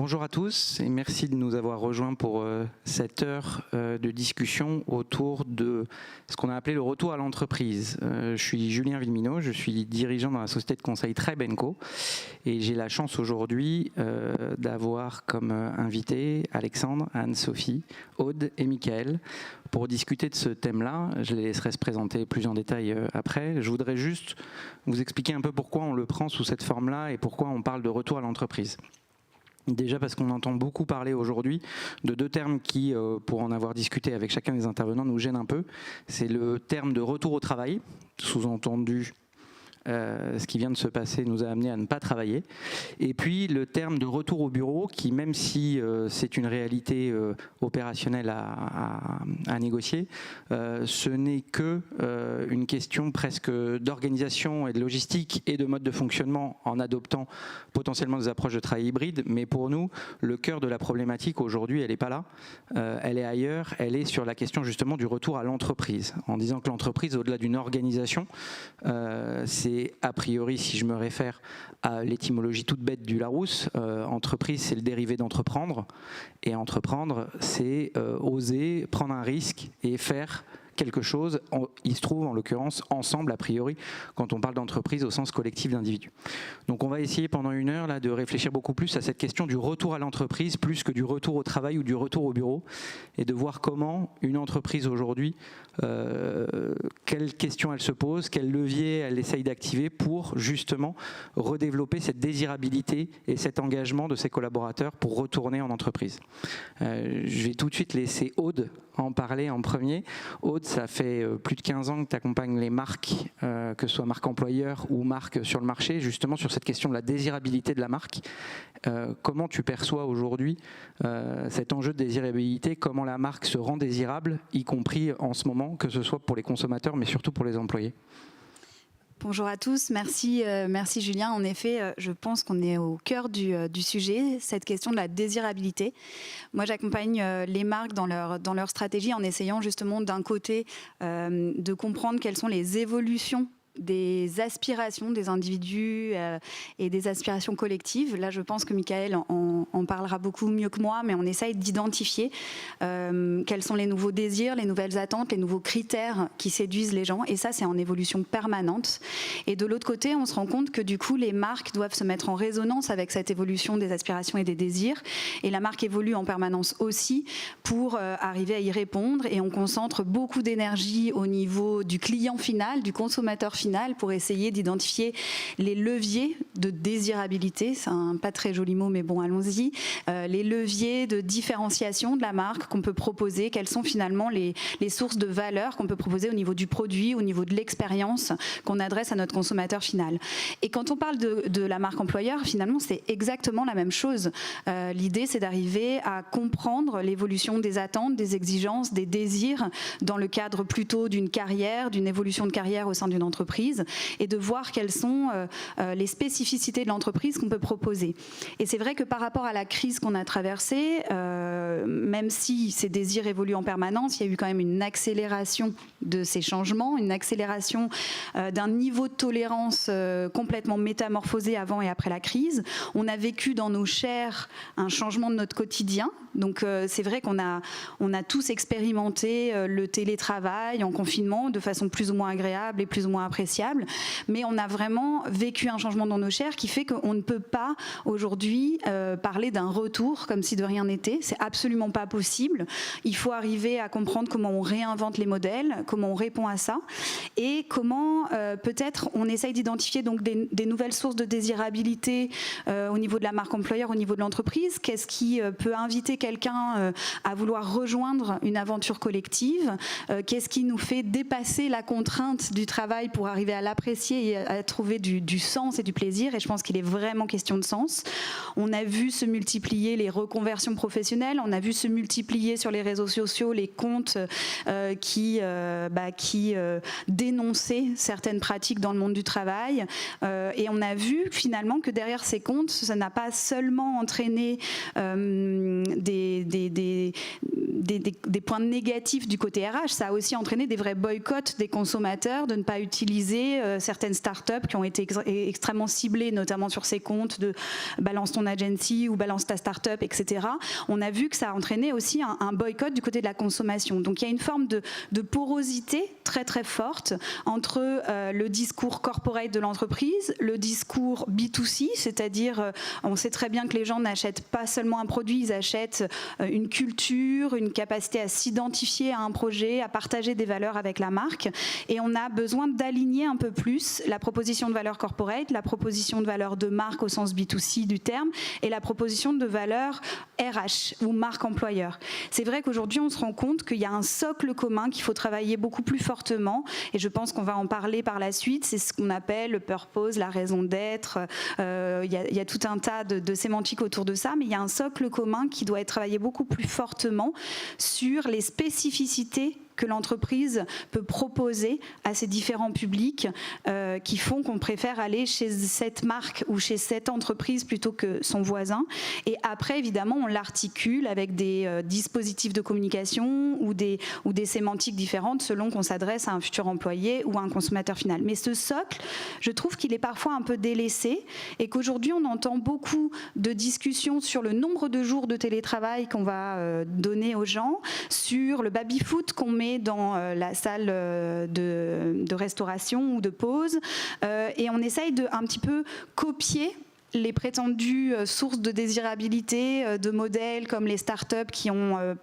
Bonjour à tous et merci de nous avoir rejoints pour cette heure de discussion autour de ce qu'on a appelé le retour à l'entreprise. Je suis Julien Villemino, je suis dirigeant dans la société de conseil Tribe & Co et j'ai la chance aujourd'hui d'avoir comme invité Alexandre, Anne-Sophie, Aude et Michael pour discuter de ce thème-là. Je les laisserai se présenter plus en détail après. Je voudrais juste vous expliquer un peu pourquoi on le prend sous cette forme-là et pourquoi on parle de retour à l'entreprise. Déjà parce qu'on entend beaucoup parler aujourd'hui de deux termes qui, pour en avoir discuté avec chacun des intervenants, nous gênent un peu. C'est le terme de retour au travail, sous-entendu ce qui vient de se passer nous a amené à ne pas travailler. Et puis le terme de retour au bureau qui, même si c'est une réalité opérationnelle à négocier, ce n'est que une question presque d'organisation et de logistique et de mode de fonctionnement en adoptant potentiellement des approches de travail hybride. Mais pour nous, le cœur de la problématique aujourd'hui, elle n'est pas là. Elle est ailleurs. Elle est sur la question justement du retour à l'entreprise. En disant que l'entreprise, au-delà d'une organisation, c'est a priori, si je me réfère à l'étymologie toute bête du Larousse, entreprise, c'est le dérivé d'entreprendre. Et entreprendre, c'est oser prendre un risque et faire quelque chose, il se trouve en l'occurrence ensemble a priori quand on parle d'entreprise au sens collectif d'individus. Donc on va essayer pendant une heure là, de réfléchir beaucoup plus à cette question du retour à l'entreprise plus que du retour au travail ou du retour au bureau et de voir comment une entreprise aujourd'hui, quelles questions elle se pose, quels leviers elle essaye d'activer pour justement redévelopper cette désirabilité et cet engagement de ses collaborateurs pour retourner en entreprise. Je vais tout de suite laisser Aude en parler en premier. Aude, ça fait plus de 15 ans que tu accompagnes les marques, que ce soit marque employeur ou marque sur le marché, justement sur cette question de la désirabilité de la marque. Comment tu perçois aujourd'hui cet enjeu de désirabilité, comment la marque se rend désirable, y compris en ce moment, que ce soit pour les consommateurs, mais surtout pour les employés? Bonjour à tous, merci Julien. En effet, je pense qu'on est au cœur du sujet, cette question de la désirabilité. Moi, j'accompagne les marques dans leur stratégie en essayant justement d'un côté de comprendre quelles sont les évolutions des aspirations des individus et des aspirations collectives. Là, je pense que Michael en parlera beaucoup mieux que moi, mais on essaye d'identifier quels sont les nouveaux désirs, les nouvelles attentes, les nouveaux critères qui séduisent les gens. Et ça, c'est en évolution permanente. Et de l'autre côté, on se rend compte que du coup, les marques doivent se mettre en résonance avec cette évolution des aspirations et des désirs. Et la marque évolue en permanence aussi pour arriver à y répondre. Et on concentre beaucoup d'énergie au niveau du client final, du consommateur final, pour essayer d'identifier les leviers de désirabilité, c'est un pas très joli mot mais bon allons-y, les leviers de différenciation de la marque qu'on peut proposer, quelles sont finalement les sources de valeur qu'on peut proposer au niveau du produit, au niveau de l'expérience qu'on adresse à notre consommateur final. Et quand on parle de la marque employeur, finalement c'est exactement la même chose. L'idée c'est d'arriver à comprendre l'évolution des attentes, des exigences, des désirs dans le cadre plutôt d'une carrière, d'une évolution de carrière au sein d'une entreprise et de voir quelles sont les spécificités de l'entreprise qu'on peut proposer. Et c'est vrai que par rapport à la crise qu'on a traversée, même si ces désirs évoluent en permanence, il y a eu quand même une accélération de ces changements, une accélération d'un niveau de tolérance complètement métamorphosé avant et après la crise. On a vécu dans nos chairs un changement de notre quotidien. Donc c'est vrai qu'on a tous expérimenté le télétravail en confinement de façon plus ou moins agréable et plus ou moins appréciable, mais on a vraiment vécu un changement dans nos chairs qui fait qu'on ne peut pas aujourd'hui parler d'un retour comme si de rien n'était. C'est absolument pas possible. Il faut arriver à comprendre comment on réinvente les modèles, comment on répond à ça et comment peut-être on essaye d'identifier donc des nouvelles sources de désirabilité au niveau de la marque employeur, au niveau de l'entreprise. Qu'est-ce qui peut inviter quelqu'un à vouloir rejoindre une aventure collective? Qu'est-ce qui nous fait dépasser la contrainte du travail pour arriver à l'apprécier et à trouver du sens et du plaisir? Et je pense qu'il est vraiment question de sens. On a vu se multiplier les reconversions professionnelles, on a vu se multiplier sur les réseaux sociaux les comptes qui dénonçaient certaines pratiques dans le monde du travail. Et on a vu finalement que derrière ces comptes, ça n'a pas seulement entraîné des points négatifs du côté RH. Ça a aussi entraîné des vrais boycotts des consommateurs de ne pas utiliser certaines startups qui ont été extrêmement ciblées, notamment sur ces comptes de balance ton agency ou balance ta startup, etc. On a vu que ça a entraîné aussi un boycott du côté de la consommation. Donc il y a une forme de porosité très très forte entre le discours corporate de l'entreprise, le discours B2C, c'est-à-dire on sait très bien que les gens n'achètent pas seulement un produit, ils achètent une culture, une capacité à s'identifier à un projet, à partager des valeurs avec la marque. Et on a besoin d'aligner un peu plus la proposition de valeur corporate, la proposition de valeur de marque au sens B2C du terme, et la proposition de valeur RH ou marque employeur. C'est vrai qu'aujourd'hui, on se rend compte qu'il y a un socle commun qu'il faut travailler beaucoup plus fortement, et je pense qu'on va en parler par la suite. C'est ce qu'on appelle le purpose, la raison d'être. Il y a tout un tas de sémantiques autour de ça, mais il y a un socle commun qui doit être travaillé beaucoup plus fortement sur les spécificités que l'entreprise peut proposer à ces différents publics qui font qu'on préfère aller chez cette marque ou chez cette entreprise plutôt que son voisin. Et après, évidemment, on l'articule avec des dispositifs de communication ou des sémantiques différentes selon qu'on s'adresse à un futur employé ou à un consommateur final. Mais ce socle, je trouve qu'il est parfois un peu délaissé et qu'aujourd'hui, on entend beaucoup de discussions sur le nombre de jours de télétravail qu'on va donner aux gens, sur le baby-foot qu'on met dans la salle de restauration ou de pause, et on essaye de un petit peu copier les prétendues sources de désirabilité de modèles comme les startups qui ont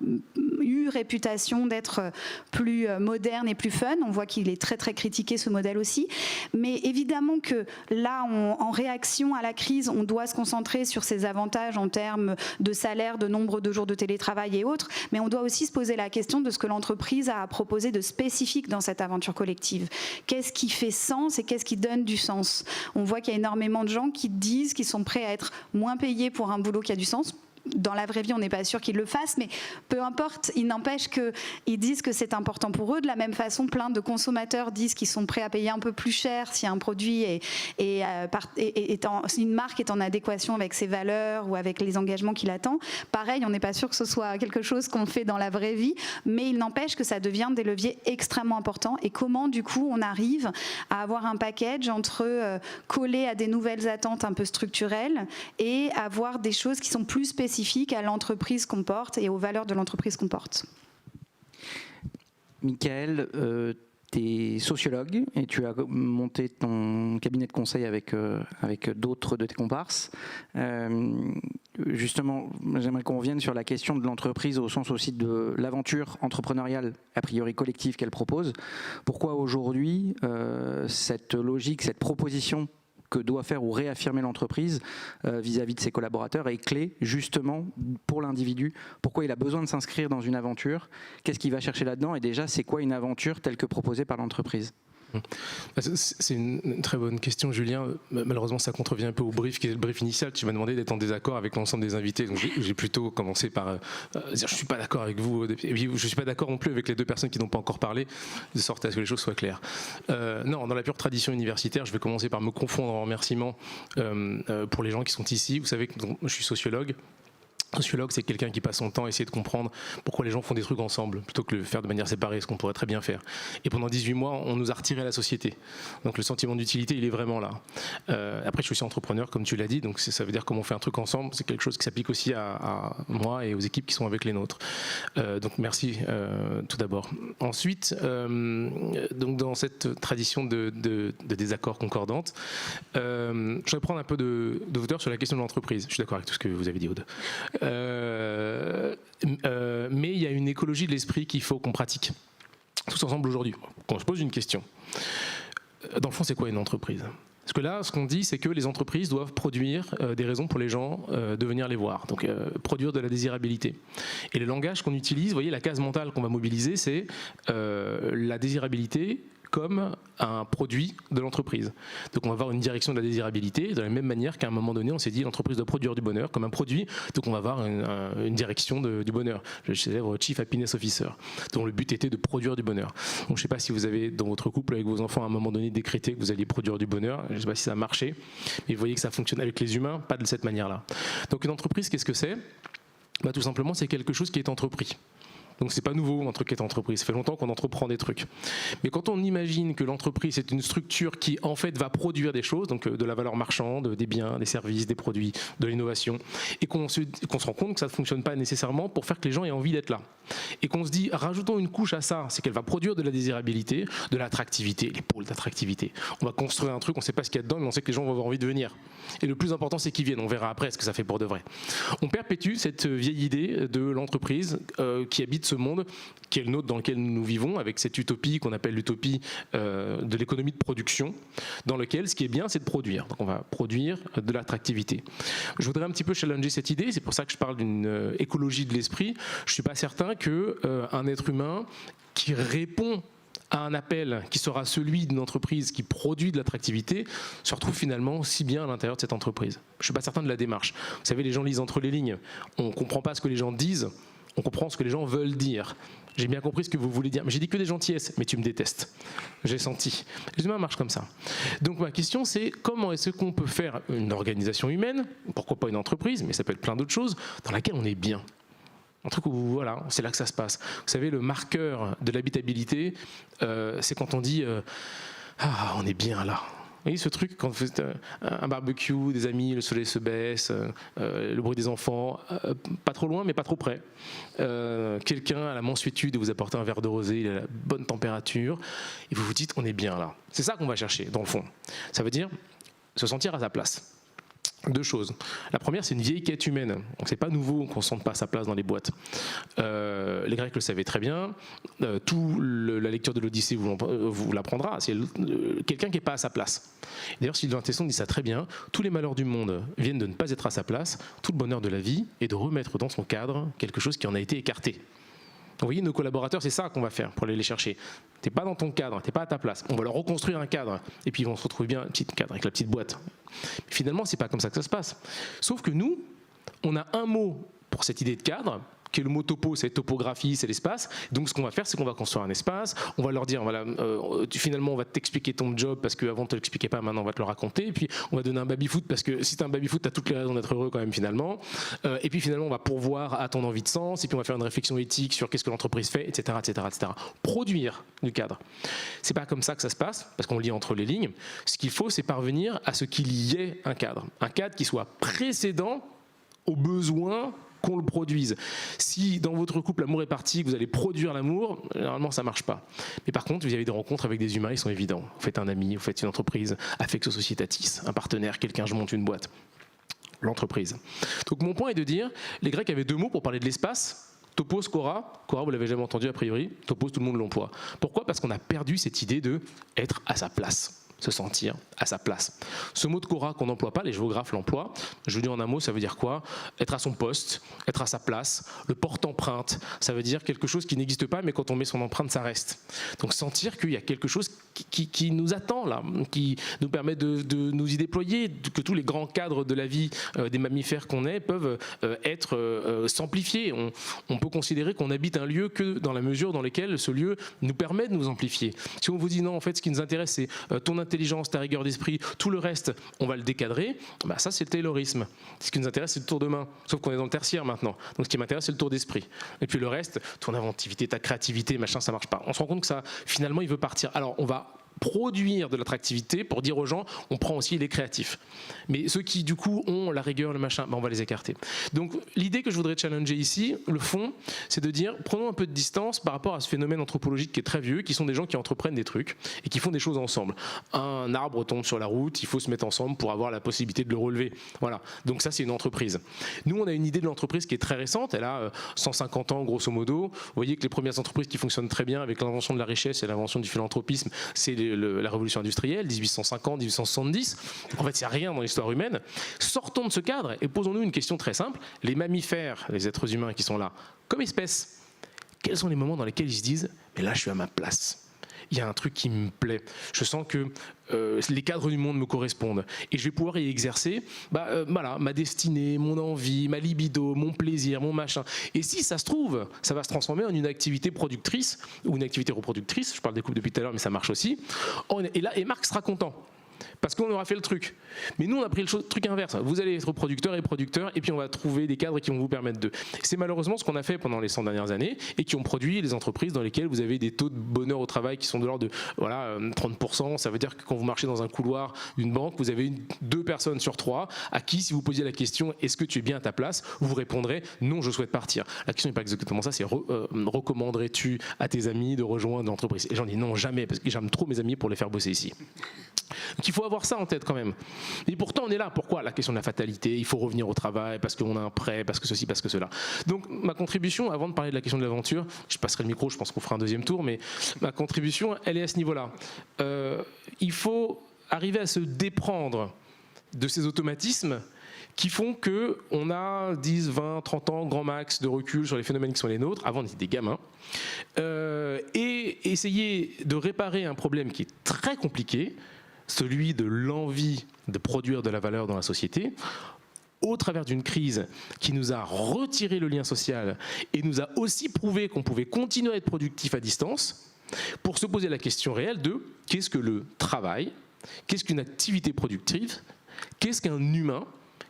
eu réputation d'être plus modernes et plus fun. On voit qu'il est très très critiqué, ce modèle aussi. Mais évidemment que là, en réaction à la crise, on doit se concentrer sur ses avantages en termes de salaire, de nombre de jours de télétravail et autres. Mais on doit aussi se poser la question de ce que l'entreprise a à proposer de spécifique dans cette aventure collective. Qu'est-ce qui fait sens et qu'est-ce qui donne du sens? On voit qu'il y a énormément de gens qui disent qu'ils sont prêts à être moins payés pour un boulot qui a du sens. Dans la vraie vie, on n'est pas sûr qu'ils le fassent, mais peu importe, il n'empêche qu'ils disent que c'est important pour eux. De la même façon, plein de consommateurs disent qu'ils sont prêts à payer un peu plus cher si un produit si une marque est en adéquation avec ses valeurs ou avec les engagements qu'il attend. Pareil, on n'est pas sûr que ce soit quelque chose qu'on fait dans la vraie vie, mais il n'empêche que ça devient des leviers extrêmement importants. Et comment, du coup, on arrive à avoir un package entre coller à des nouvelles attentes un peu structurelles et avoir des choses qui sont plus spécifiques à l'entreprise qu'on porte et aux valeurs de l'entreprise qu'on porte. Michael, tu es sociologue et tu as monté ton cabinet de conseil avec d'autres de tes comparses. Justement, j'aimerais qu'on revienne sur la question de l'entreprise au sens aussi de l'aventure entrepreneuriale, a priori collective qu'elle propose. Pourquoi aujourd'hui cette logique, cette proposition que doit faire ou réaffirmer l'entreprise vis-à-vis de ses collaborateurs est clé justement pour l'individu. Pourquoi il a besoin de s'inscrire dans une aventure? Qu'est-ce qu'il va chercher là-dedans? Et déjà, c'est quoi une aventure telle que proposée par l'entreprise? C'est une très bonne question, Julien. Malheureusement, ça contrevient un peu au brief qui est le brief initial. Tu m'as demandé d'être en désaccord avec l'ensemble des invités. Donc j'ai plutôt commencé par dire je ne suis pas d'accord avec vous. Et puis, je ne suis pas d'accord non plus avec les deux personnes qui n'ont pas encore parlé, de sorte à ce que les choses soient claires. Non, dans la pure tradition universitaire, je vais commencer par me confondre en remerciements pour les gens qui sont ici. Vous savez que je suis sociologue. Sociologue, c'est quelqu'un qui passe son temps à essayer de comprendre pourquoi les gens font des trucs ensemble, plutôt que de le faire de manière séparée, ce qu'on pourrait très bien faire. Et pendant 18 mois, on nous a retiré la société. Donc le sentiment d'utilité, il est vraiment là. Après, je suis aussi entrepreneur, comme tu l'as dit, donc ça veut dire comment on fait un truc ensemble. C'est quelque chose qui s'applique aussi à moi et aux équipes qui sont avec les nôtres. Donc merci tout d'abord. Ensuite, donc dans cette tradition de désaccord concordante, je vais prendre un peu de hauteur sur la question de l'entreprise. Je suis d'accord avec tout ce que vous avez dit, Aude. Mais il y a une écologie de l'esprit qu'il faut qu'on pratique tous ensemble aujourd'hui. Quand on se pose une question, dans le fond, c'est quoi une entreprise? Parce que là, ce qu'on dit, c'est que les entreprises doivent produire des raisons pour les gens de venir les voir, donc produire de la désirabilité. Et le langage qu'on utilise, vous voyez, la case mentale qu'on va mobiliser, c'est la désirabilité comme un produit de l'entreprise. Donc on va avoir une direction de la désirabilité, de la même manière qu'à un moment donné, on s'est dit l'entreprise doit produire du bonheur comme un produit, donc on va avoir une direction du bonheur, le célèbre Chief Happiness Officer, dont le but était de produire du bonheur. Donc je ne sais pas si vous avez dans votre couple avec vos enfants à un moment donné décrété que vous alliez produire du bonheur, je ne sais pas si ça a marché, mais vous voyez que ça fonctionne avec les humains, pas de cette manière-là. Donc une entreprise, qu'est-ce que c'est? Tout simplement, c'est quelque chose qui est entrepris. Donc c'est pas nouveau un truc qui est entreprise, ça fait longtemps qu'on entreprend des trucs. Mais quand on imagine que l'entreprise est une structure qui en fait va produire des choses, donc de la valeur marchande, des biens, des services, des produits, de l'innovation, et qu'on se rend compte que ça ne fonctionne pas nécessairement pour faire que les gens aient envie d'être là. Et qu'on se dit, rajoutons une couche à ça, c'est qu'elle va produire de la désirabilité, de l'attractivité, les pôles d'attractivité. On va construire un truc, on ne sait pas ce qu'il y a dedans, mais on sait que les gens vont avoir envie de venir. Et le plus important, c'est qu'ils viennent, on verra après ce que ça fait pour de vrai. On perpétue cette vieille idée de l'entreprise qui habite ce monde, qui est le nôtre dans lequel nous vivons, avec cette utopie qu'on appelle l'utopie de l'économie de production, dans lequel ce qui est bien, c'est de produire. Donc on va produire de l'attractivité. Je voudrais un petit peu challenger cette idée, c'est pour ça que je parle d'une écologie de l'esprit. Je ne suis pas certain qu'un être humain qui répond à un appel qui sera celui d'une entreprise qui produit de l'attractivité se retrouve finalement si bien à l'intérieur de cette entreprise. Je ne suis pas certain de la démarche. Vous savez, les gens lisent entre les lignes. On ne comprend pas ce que les gens disent, on comprend ce que les gens veulent dire. J'ai bien compris ce que vous voulez dire, mais j'ai dit que des gentillesses, mais tu me détestes. J'ai senti. Les humains marchent comme ça. Donc ma question, c'est comment est-ce qu'on peut faire une organisation humaine, pourquoi pas une entreprise, mais ça peut être plein d'autres choses, dans laquelle on est bien. Un truc où, voilà, c'est là que ça se passe. Vous savez, le marqueur de l'habitabilité, c'est quand on dit ah, on est bien là. Vous voyez ce truc, quand vous faites un barbecue, des amis, le soleil se baisse, le bruit des enfants, pas trop loin mais pas trop près. Quelqu'un a la mansuétude de vous apporter un verre de rosé, il a la bonne température, et vous vous dites on est bien là. C'est ça qu'on va chercher, dans le fond. Ça veut dire se sentir à sa place. Deux choses. La première, c'est une vieille quête humaine. Donc, c'est pas nouveau qu'on ne sente pas à sa place dans les boîtes. Les Grecs le savaient très bien. La lecture de l'Odyssée vous l'apprendra. C'est quelqu'un qui n'est pas à sa place. D'ailleurs, Sylvain Tesson dit ça très bien. Tous les malheurs du monde viennent de ne pas être à sa place. Tout le bonheur de la vie est de remettre dans son cadre quelque chose qui en a été écarté. Vous voyez, nos collaborateurs, c'est ça qu'on va faire pour aller les chercher. T'es pas dans ton cadre, t'es pas à ta place. On va leur reconstruire un cadre, et puis ils vont se retrouver bien un petit cadre avec la petite boîte. Mais finalement, c'est pas comme ça que ça se passe. Sauf que nous, on a un mot pour cette idée de cadre, qui est le mot topo, c'est topographie, c'est l'espace. Donc ce qu'on va faire, c'est qu'on va construire un espace. On va leur dire, voilà, finalement, on va t'expliquer ton job parce qu'avant, on ne te l'expliquait pas, maintenant, on va te le raconter. Et puis, on va donner un baby-foot parce que si tu as un baby-foot, tu as toutes les raisons d'être heureux quand même, finalement. Et puis, finalement, on va pourvoir à ton envie de sens. Et puis, on va faire une réflexion éthique sur qu'est-ce que l'entreprise fait, etc., etc., etc. Produire du cadre. C'est pas comme ça que ça se passe, parce qu'on lit entre les lignes. Ce qu'il faut, c'est parvenir à ce qu'il y ait un cadre. Un cadre qui soit précédent aux besoins qu'on le produise. Si dans votre couple l'amour est parti, que vous allez produire l'amour, généralement ça ne marche pas. Mais par contre, vous avez des rencontres avec des humains, ils sont évidents. Vous faites un ami, vous faites une entreprise, affectio societatis, un partenaire, quelqu'un, je monte une boîte. L'entreprise. Donc mon point est de dire, les Grecs avaient deux mots pour parler de l'espace. Topos, Kora. Kora, vous l'avez jamais entendu a priori. Topos, tout le monde l'emploie. Pourquoi ? Parce qu'on a perdu cette idée de être à sa place. Se sentir à sa place. Ce mot de Kora qu'on n'emploie pas, les géographes l'emploient. Je vous dis en un mot, ça veut dire quoi ? Être à son poste, être à sa place. Le porte-empreinte, ça veut dire quelque chose qui n'existe pas, mais quand on met son empreinte, ça reste. Donc sentir qu'il y a quelque chose qui nous attend là, qui nous permet de nous y déployer, que tous les grands cadres de la vie des mammifères qu'on est peuvent être s'amplifier. On peut considérer qu'on habite un lieu que dans la mesure dans laquelle ce lieu nous permet de nous amplifier. Si on vous dit non, en fait, ce qui nous intéresse, c'est ton intelligence, ta rigueur d'esprit, tout le reste, on va le décadrer, bah ça c'est le taylorisme. Ce qui nous intéresse, c'est le tour de main. Sauf qu'on est dans le tertiaire maintenant. Donc ce qui m'intéresse, c'est le tour d'esprit. Et puis le reste, ton inventivité, ta créativité, machin, ça marche pas. On se rend compte que ça, finalement, il veut partir. Alors on va produire de l'attractivité pour dire aux gens, on prend aussi les créatifs. Mais ceux qui, du coup, ont la rigueur, le machin, ben on va les écarter. Donc, l'idée que je voudrais challenger ici, le fond, c'est de dire, prenons un peu de distance par rapport à ce phénomène anthropologique qui est très vieux, qui sont des gens qui entreprennent des trucs et qui font des choses ensemble. Un arbre tombe sur la route, il faut se mettre ensemble pour avoir la possibilité de le relever. Voilà. Donc ça, c'est une entreprise. Nous, on a une idée de l'entreprise qui est très récente. Elle a 150 ans, grosso modo. Vous voyez que les premières entreprises qui fonctionnent très bien avec l'invention de la richesse et l'invention du philanthropisme, c'est la révolution industrielle, 1850, 1870. En fait, il n'y a rien dans l'histoire humaine. Sortons de ce cadre et posons-nous une question très simple. Les mammifères, les êtres humains qui sont là, comme espèce, quels sont les moments dans lesquels ils se disent « mais là, je suis à ma place ». Il y a un truc qui me plaît. Je sens que les cadres du monde me correspondent. Et je vais pouvoir y exercer voilà, ma destinée, mon envie, ma libido, mon plaisir, mon machin. Et si ça se trouve, ça va se transformer en une activité productrice ou une activité reproductrice. Je parle des couples depuis tout à l'heure, mais ça marche aussi. Et là, Marc sera content. parce qu'on aura fait le truc. Mais nous, on a pris le truc inverse. Vous allez être producteur et producteur, et puis on va trouver des cadres qui vont vous permettre de. C'est malheureusement ce qu'on a fait pendant les 100 dernières années, et qui ont produit les entreprises dans lesquelles vous avez des taux de bonheur au travail qui sont de l'ordre de 30%. Ça veut dire que quand vous marchez dans un couloir d'une banque, vous avez 2 personnes sur 3 à qui, si vous posiez la question « est-ce que tu es bien à ta place ?», vous répondrez « non, je souhaite partir ». La question n'est pas exactement ça, c'est recommanderais-tu à tes amis de rejoindre l'entreprise ? Et j'en dis non, jamais, parce que j'aime trop mes amis pour les faire bosser ici. Donc il faut avoir ça en tête quand même. Et pourtant on est là, pourquoi ? La question de la fatalité, il faut revenir au travail parce qu'on a un prêt, parce que ceci, parce que cela. Donc ma contribution, avant de parler de la question de l'aventure, je passerai le micro, je pense qu'on fera un deuxième tour, mais ma contribution, elle est à ce niveau-là. Il faut arriver à se déprendre de ces automatismes qui font qu'on a 10, 20, 30 ans, grand max de recul sur les phénomènes qui sont les nôtres, avant on était des gamins, et essayer de réparer un problème qui est très compliqué, celui de l'envie de produire de la valeur dans la société, au travers d'une crise qui nous a retiré le lien social et nous a aussi prouvé qu'on pouvait continuer à être productif à distance, pour se poser la question réelle de qu'est-ce que le travail, qu'est-ce qu'une activité productive, qu'est-ce qu'un humain,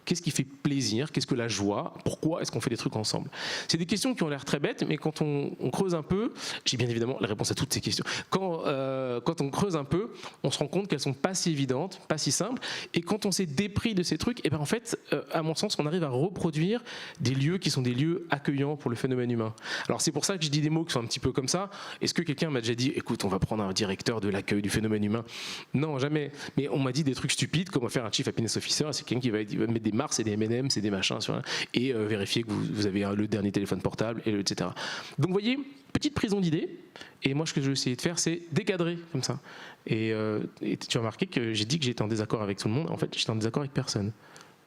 qu'est-ce qui fait plaisir, qu'est-ce que la joie, pourquoi est-ce qu'on fait des trucs ensemble. C'est des questions qui ont l'air très bêtes, mais quand on creuse un peu, j'ai bien évidemment la réponse à toutes ces questions, quand on creuse un peu, on se rend compte qu'elles sont pas si évidentes, pas si simples, et quand on s'est dépris de ces trucs, et ben en fait, à mon sens, on arrive à reproduire des lieux qui sont des lieux accueillants pour le phénomène humain. Alors c'est pour ça que je dis des mots qui sont un petit peu comme ça. Est-ce que quelqu'un m'a déjà dit, écoute, on va prendre un directeur de l'accueil du phénomène humain ? Non, jamais. Mais on m'a dit des trucs stupides, comme on va faire un chief happiness officer, c'est quelqu'un qui va mettre des Mars et des M&M's et des machins et vérifier que vous avez le dernier téléphone portable, etc. Donc vous voyez, petite prison d'idées, et moi ce que je vais essayer de faire, c'est décadrer comme ça. Et tu as remarqué que j'ai dit que j'étais en désaccord avec tout le monde, en fait j'étais en désaccord avec personne.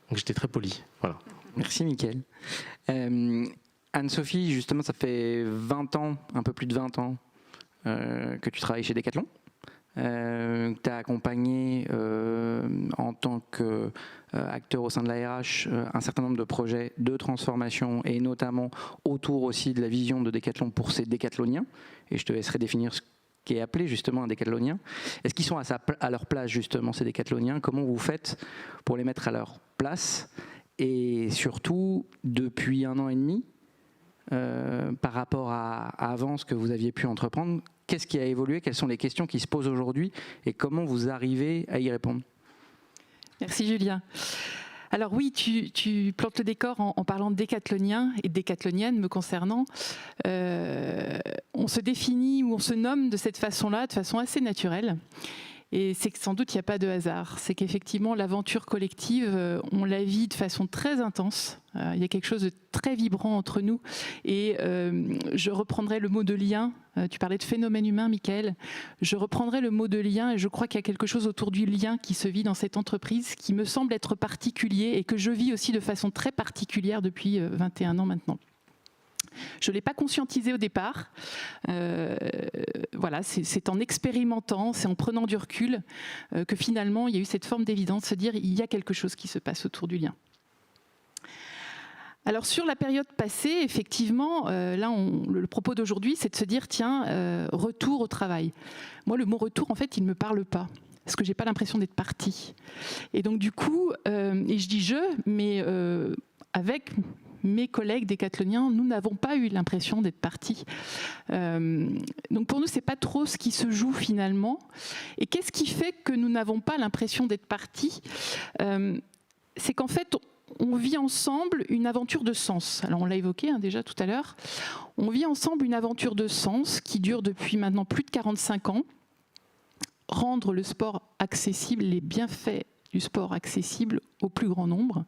Donc j'étais très poli. Voilà. Merci Mickaël. Anne-Sophie, justement, ça fait 20 ans, un peu plus de 20 ans, que tu travailles chez Decathlon. Tu as accompagné en tant qu'acteur au sein de la RH un certain nombre de projets de transformation et notamment autour aussi de la vision de Decathlon pour ces décathloniens. Et je te laisserai définir ce qui est appelé justement un décathlonien. Est-ce qu'ils sont à leur place justement ces décathloniens ? Comment vous faites pour les mettre à leur place ? Et surtout, depuis 1 an et demi, par rapport à avant ce que vous aviez pu entreprendre, qu'est-ce qui a évolué ? Quelles sont les questions qui se posent aujourd'hui et comment vous arrivez à y répondre ? Merci Julien. Alors oui, tu plantes le décor en parlant de décathloniens et de décathloniennes me concernant. On se définit ou on se nomme de cette façon-là, de façon assez naturelle. Et c'est que sans doute il n'y a pas de hasard. C'est qu'effectivement l'aventure collective, on la vit de façon très intense. Il y a quelque chose de très vibrant entre nous. Et je reprendrai le mot de lien. Tu parlais de phénomène humain, Mickaël. Je reprendrai le mot de lien et je crois qu'il y a quelque chose autour du lien qui se vit dans cette entreprise qui me semble être particulier et que je vis aussi de façon très particulière depuis 21 ans maintenant. Je ne l'ai pas conscientisé au départ. Voilà, c'est en expérimentant, c'est en prenant du recul que finalement il y a eu cette forme d'évidence, se dire il y a quelque chose qui se passe autour du lien. Alors sur la période passée, effectivement, là le propos d'aujourd'hui c'est de se dire tiens, retour au travail. Moi le mot retour en fait il ne me parle pas. Parce que je n'ai pas l'impression d'être partie. Et donc du coup, et je dis je, mais avec mes collègues décathloniens, nous n'avons pas eu l'impression d'être partis. Donc pour nous, ce n'est pas trop ce qui se joue finalement. Et qu'est-ce qui fait que nous n'avons pas l'impression d'être partis ? C'est qu'en fait, on vit ensemble une aventure de sens. Alors on l'a évoqué déjà tout à l'heure. On vit ensemble une aventure de sens qui dure depuis maintenant plus de 45 ans. Rendre le sport accessible, les bienfaits du sport accessible au plus grand nombre.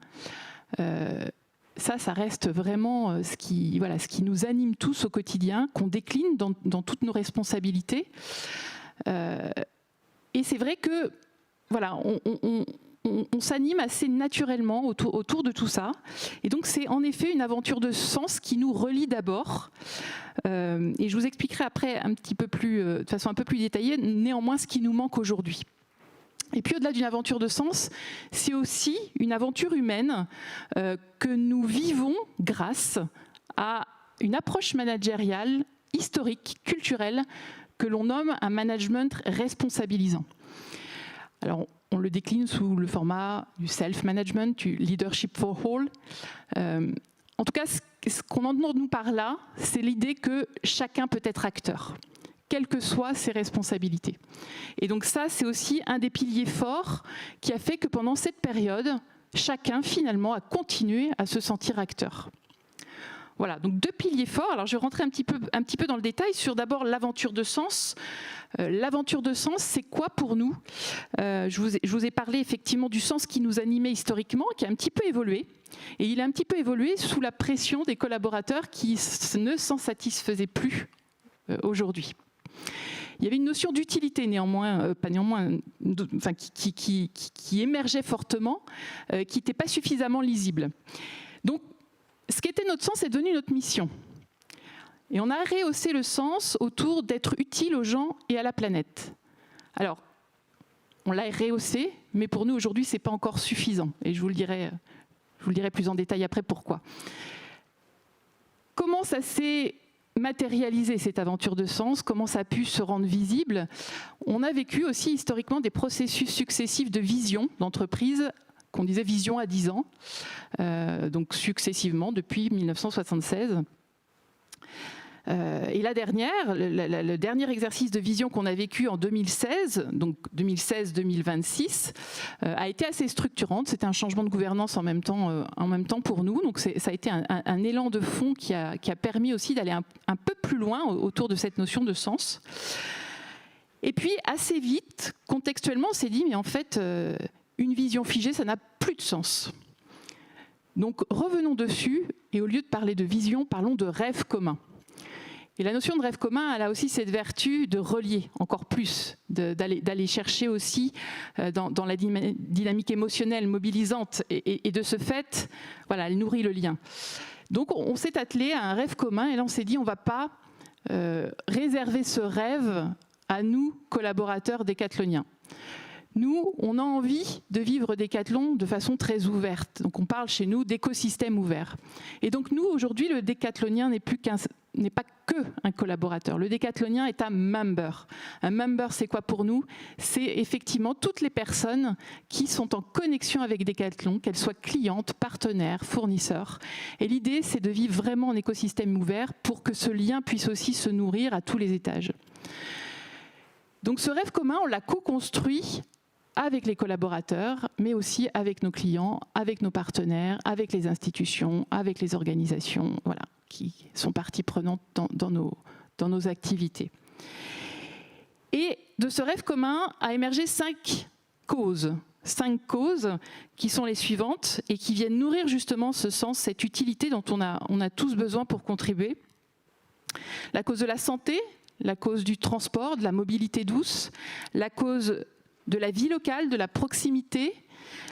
Ça reste vraiment ce qui nous anime tous au quotidien, qu'on décline dans toutes nos responsabilités. Et c'est vrai que voilà, on s'anime assez naturellement autour de tout ça. Et donc c'est en effet une aventure de sens qui nous relie d'abord. Et je vous expliquerai après un petit peu plus, de façon un peu plus détaillée, néanmoins ce qui nous manque aujourd'hui. Et puis au-delà d'une aventure de sens, c'est aussi une aventure humaine que nous vivons grâce à une approche managériale, historique, culturelle, que l'on nomme un management responsabilisant. Alors, on le décline sous le format du self-management, du leadership for all. En tout cas, ce qu'on entend nous par là, c'est l'idée que chacun peut être acteur, quelles que soient ses responsabilités. Et donc ça, c'est aussi un des piliers forts qui a fait que pendant cette période, chacun finalement a continué à se sentir acteur. Voilà, donc 2 piliers forts. Alors je vais rentrer un petit peu dans le détail sur d'abord l'aventure de sens. L'aventure de sens, c'est quoi pour nous ? Je vous ai parlé effectivement du sens qui nous animait historiquement, qui a un petit peu évolué. Et il a un petit peu évolué sous la pression des collaborateurs qui ne s'en satisfaisaient plus aujourd'hui. Il y avait une notion d'utilité qui émergeait fortement, qui n'était pas suffisamment lisible. Donc, ce qui était notre sens est devenu notre mission. Et on a rehaussé le sens autour d'être utile aux gens et à la planète. Alors, on l'a rehaussé, mais pour nous aujourd'hui, ce n'est pas encore suffisant. Et je vous le dirai plus en détail après pourquoi. Comment ça s'est matérialisé, cette aventure de sens ? Comment ça a pu se rendre visible ? On a vécu aussi historiquement des processus successifs de vision d'entreprise, qu'on disait vision à 10 ans, donc successivement depuis 1976. Et la dernière, le dernier exercice de vision qu'on a vécu en 2016, donc 2016-2026, a été assez structurante. C'était un changement de gouvernance en même temps pour nous. Donc ça a été un élan de fond qui a permis aussi d'aller un peu plus loin autour de cette notion de sens. Et puis assez vite, contextuellement, on s'est dit, mais en fait, une vision figée, ça n'a plus de sens. Donc revenons dessus, et au lieu de parler de vision, parlons de rêve commun. Et la notion de rêve commun, elle a aussi cette vertu de relier encore plus, d'aller chercher aussi dans la dynamique émotionnelle mobilisante. Et de ce fait, voilà, elle nourrit le lien. Donc on s'est attelé à un rêve commun, et là on s'est dit, on ne va pas réserver ce rêve à nous, collaborateurs décathloniens. Nous, on a envie de vivre Décathlon de façon très ouverte. Donc on parle chez nous d'écosystème ouvert. Et donc nous, aujourd'hui, le décathlonien n'est pas qu'un collaborateur. Le décathlonien est un member. Un member, c'est quoi pour nous ? C'est effectivement toutes les personnes qui sont en connexion avec Décathlon, qu'elles soient clientes, partenaires, fournisseurs. Et l'idée, c'est de vivre vraiment en écosystème ouvert pour que ce lien puisse aussi se nourrir à tous les étages. Donc ce rêve commun, on l'a co-construit avec les collaborateurs, mais aussi avec nos clients, avec nos partenaires, avec les institutions, avec les organisations, voilà, qui sont partie prenante dans nos activités. Et de ce rêve commun a émergé 5 causes qui sont les suivantes et qui viennent nourrir justement ce sens, cette utilité dont on a tous besoin pour contribuer. La cause de la santé, la cause du transport, de la mobilité douce, la cause de la vie locale, de la proximité,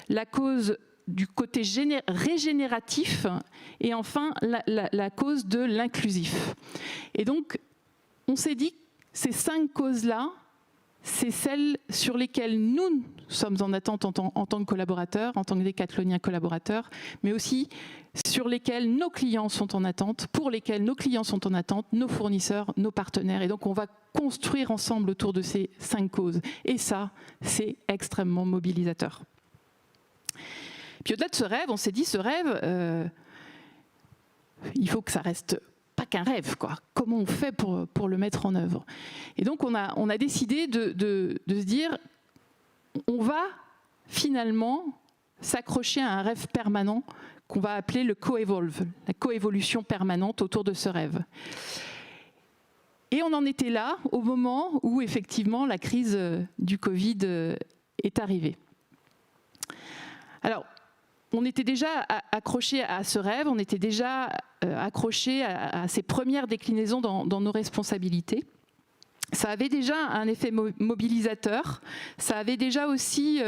la cause du côté régénératif et enfin la cause de l'inclusif. Et donc, on s'est dit que ces 5 causes-là, c'est celles sur lesquelles nous sommes en attente en tant que collaborateurs, en tant que décathloniens collaborateurs, mais aussi sur lesquelles nos clients sont en attente, pour lesquels nos clients sont en attente, nos fournisseurs, nos partenaires. Et donc on va construire ensemble autour de ces 5 causes. Et ça, c'est extrêmement mobilisateur. Puis au-delà de ce rêve, on s'est dit, ce rêve, il faut que ça reste pas qu'un rêve, quoi. Comment on fait pour le mettre en œuvre ? Et donc on a décidé de se dire, on va finalement s'accrocher à un rêve permanent qu'on va appeler le co-evolve, la coévolution permanente autour de ce rêve. Et on en était là au moment où effectivement la crise du Covid est arrivée. Alors, on était déjà accroché à ce rêve, on était déjà accroché à ces premières déclinaisons dans nos responsabilités. Ça avait déjà un effet mobilisateur, ça avait déjà aussi,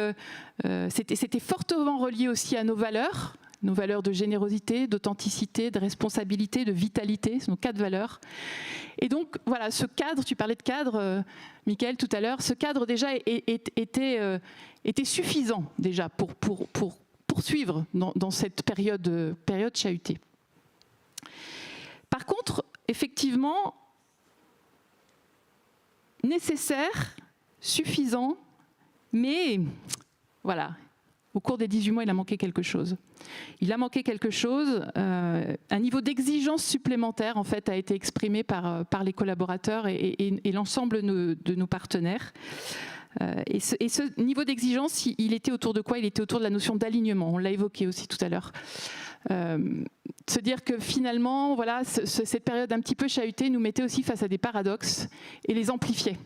c'était fortement relié aussi à nos valeurs de générosité, d'authenticité, de responsabilité, de vitalité, c'est nos 4 valeurs. Et donc voilà, ce cadre, tu parlais de cadre, Mickaël, tout à l'heure, ce cadre déjà était suffisant déjà pour poursuivre dans cette période chahutée. Par contre, effectivement, nécessaire, suffisant, Mais voilà, au cours des 18 mois, il a manqué quelque chose. Il a manqué quelque chose. Un niveau d'exigence supplémentaire, en fait, a été exprimé par les collaborateurs et l'ensemble de nos partenaires. Et ce niveau d'exigence, il était autour de quoi? Il était autour de la notion d'alignement. On l'a évoqué aussi tout à l'heure. Se dire que finalement, voilà, cette période un petit peu chahutée nous mettait aussi face à des paradoxes et les amplifiait.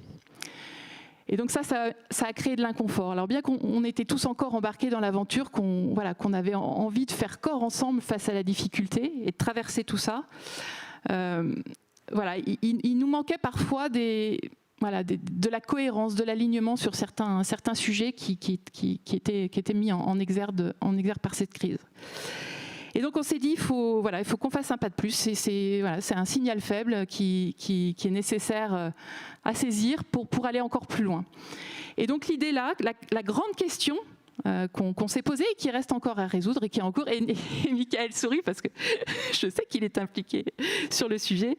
Et donc ça a créé de l'inconfort. Alors bien qu'on était tous encore embarqués dans l'aventure, qu'on avait envie de faire corps ensemble face à la difficulté et de traverser tout ça, il nous manquait parfois de la cohérence, de l'alignement sur certains sujets qui étaient mis en exergue par cette crise. Et donc on s'est dit, il faut qu'on fasse un pas de plus. C'est un signal faible qui est nécessaire à saisir pour aller encore plus loin. Et donc l'idée là, la grande question qu'on s'est posée et qui reste encore à résoudre et qui est en cours, et Michael sourit parce que je sais qu'il est impliqué sur le sujet,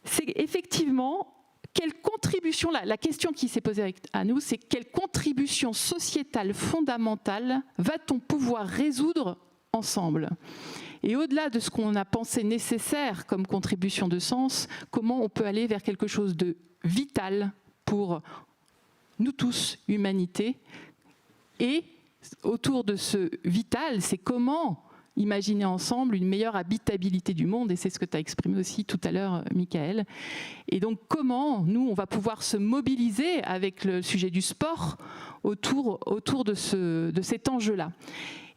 c'est effectivement quelle contribution, la question qui s'est posée à nous, c'est quelle contribution sociétale fondamentale va-t-on pouvoir résoudre ensemble? Et au-delà de ce qu'on a pensé nécessaire comme contribution de sens, comment on peut aller vers quelque chose de vital pour nous tous, humanité? Et autour de ce vital, c'est comment imaginer ensemble une meilleure habitabilité du monde, et c'est ce que tu as exprimé aussi tout à l'heure, Michael. Et donc comment, nous, on va pouvoir se mobiliser avec le sujet du sport autour de cet enjeu-là.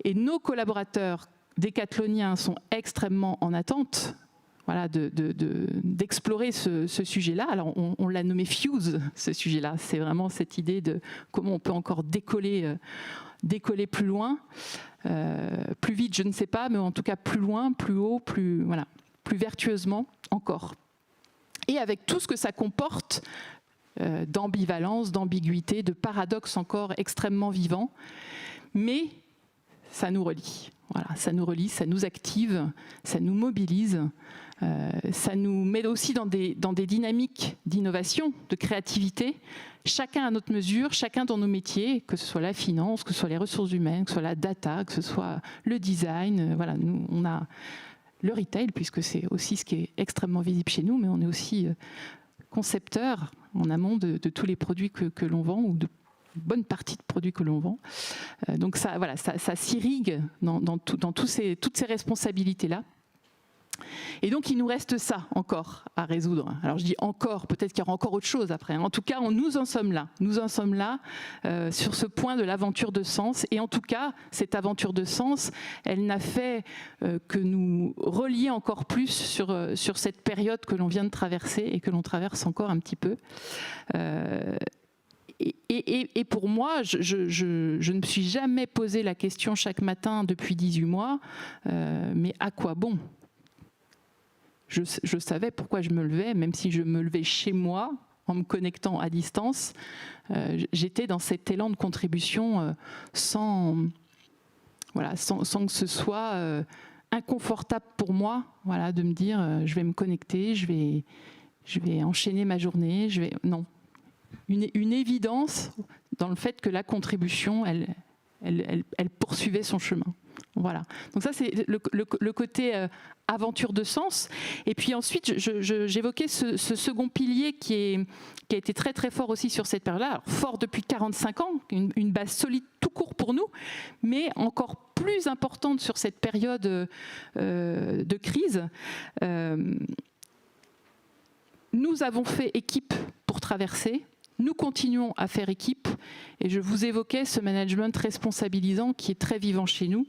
Et nos collaborateurs décathloniens sont extrêmement en attente d'explorer ce sujet-là. Alors on l'a nommé Fuse, ce sujet-là. C'est vraiment cette idée de comment on peut encore décoller plus loin, plus vite, je ne sais pas, mais en tout cas plus loin, plus haut, plus vertueusement encore. Et avec tout ce que ça comporte d'ambivalence, d'ambiguïté, de paradoxes encore extrêmement vivants, mais ça nous relie. Voilà, ça nous relie, ça nous active, ça nous mobilise, ça nous met aussi dans des dynamiques d'innovation, de créativité, chacun à notre mesure, chacun dans nos métiers, que ce soit la finance, que ce soit les ressources humaines, que ce soit la data, que ce soit le design. Voilà, nous, on a le retail, puisque c'est aussi ce qui est extrêmement visible chez nous, mais on est aussi concepteur en amont de tous les produits que l'on vend, ou de bonne partie de produits que l'on vend. Donc ça s'irrigue dans toutes ces responsabilités-là. Et donc il nous reste ça encore à résoudre. Alors je dis encore, peut-être qu'il y aura encore autre chose après. En tout cas, nous en sommes là. Nous en sommes là sur ce point de l'aventure de sens. Et en tout cas, cette aventure de sens, elle n'a fait que nous relier encore plus sur cette période que l'on vient de traverser et que l'on traverse encore un petit peu. Et pour moi, je ne me suis jamais posé la question chaque matin depuis 18 mois, mais à quoi bon ? Je savais pourquoi je me levais, même si je me levais chez moi, en me connectant à distance. J'étais dans cet élan de contribution sans que ce soit inconfortable pour moi, de me dire je vais me connecter, je vais enchaîner ma journée, non. Une évidence dans le fait que la contribution, elle poursuivait son chemin. Voilà. Donc ça, c'est le côté aventure de sens. Et puis ensuite, j'évoquais ce second pilier qui a été très très fort aussi sur cette période-là. Alors, fort depuis 45 ans, une base solide tout court pour nous, mais encore plus importante sur cette période de crise. Nous avons fait équipe pour traverser. Nous continuons à faire équipe, et je vous évoquais ce management responsabilisant qui est très vivant chez nous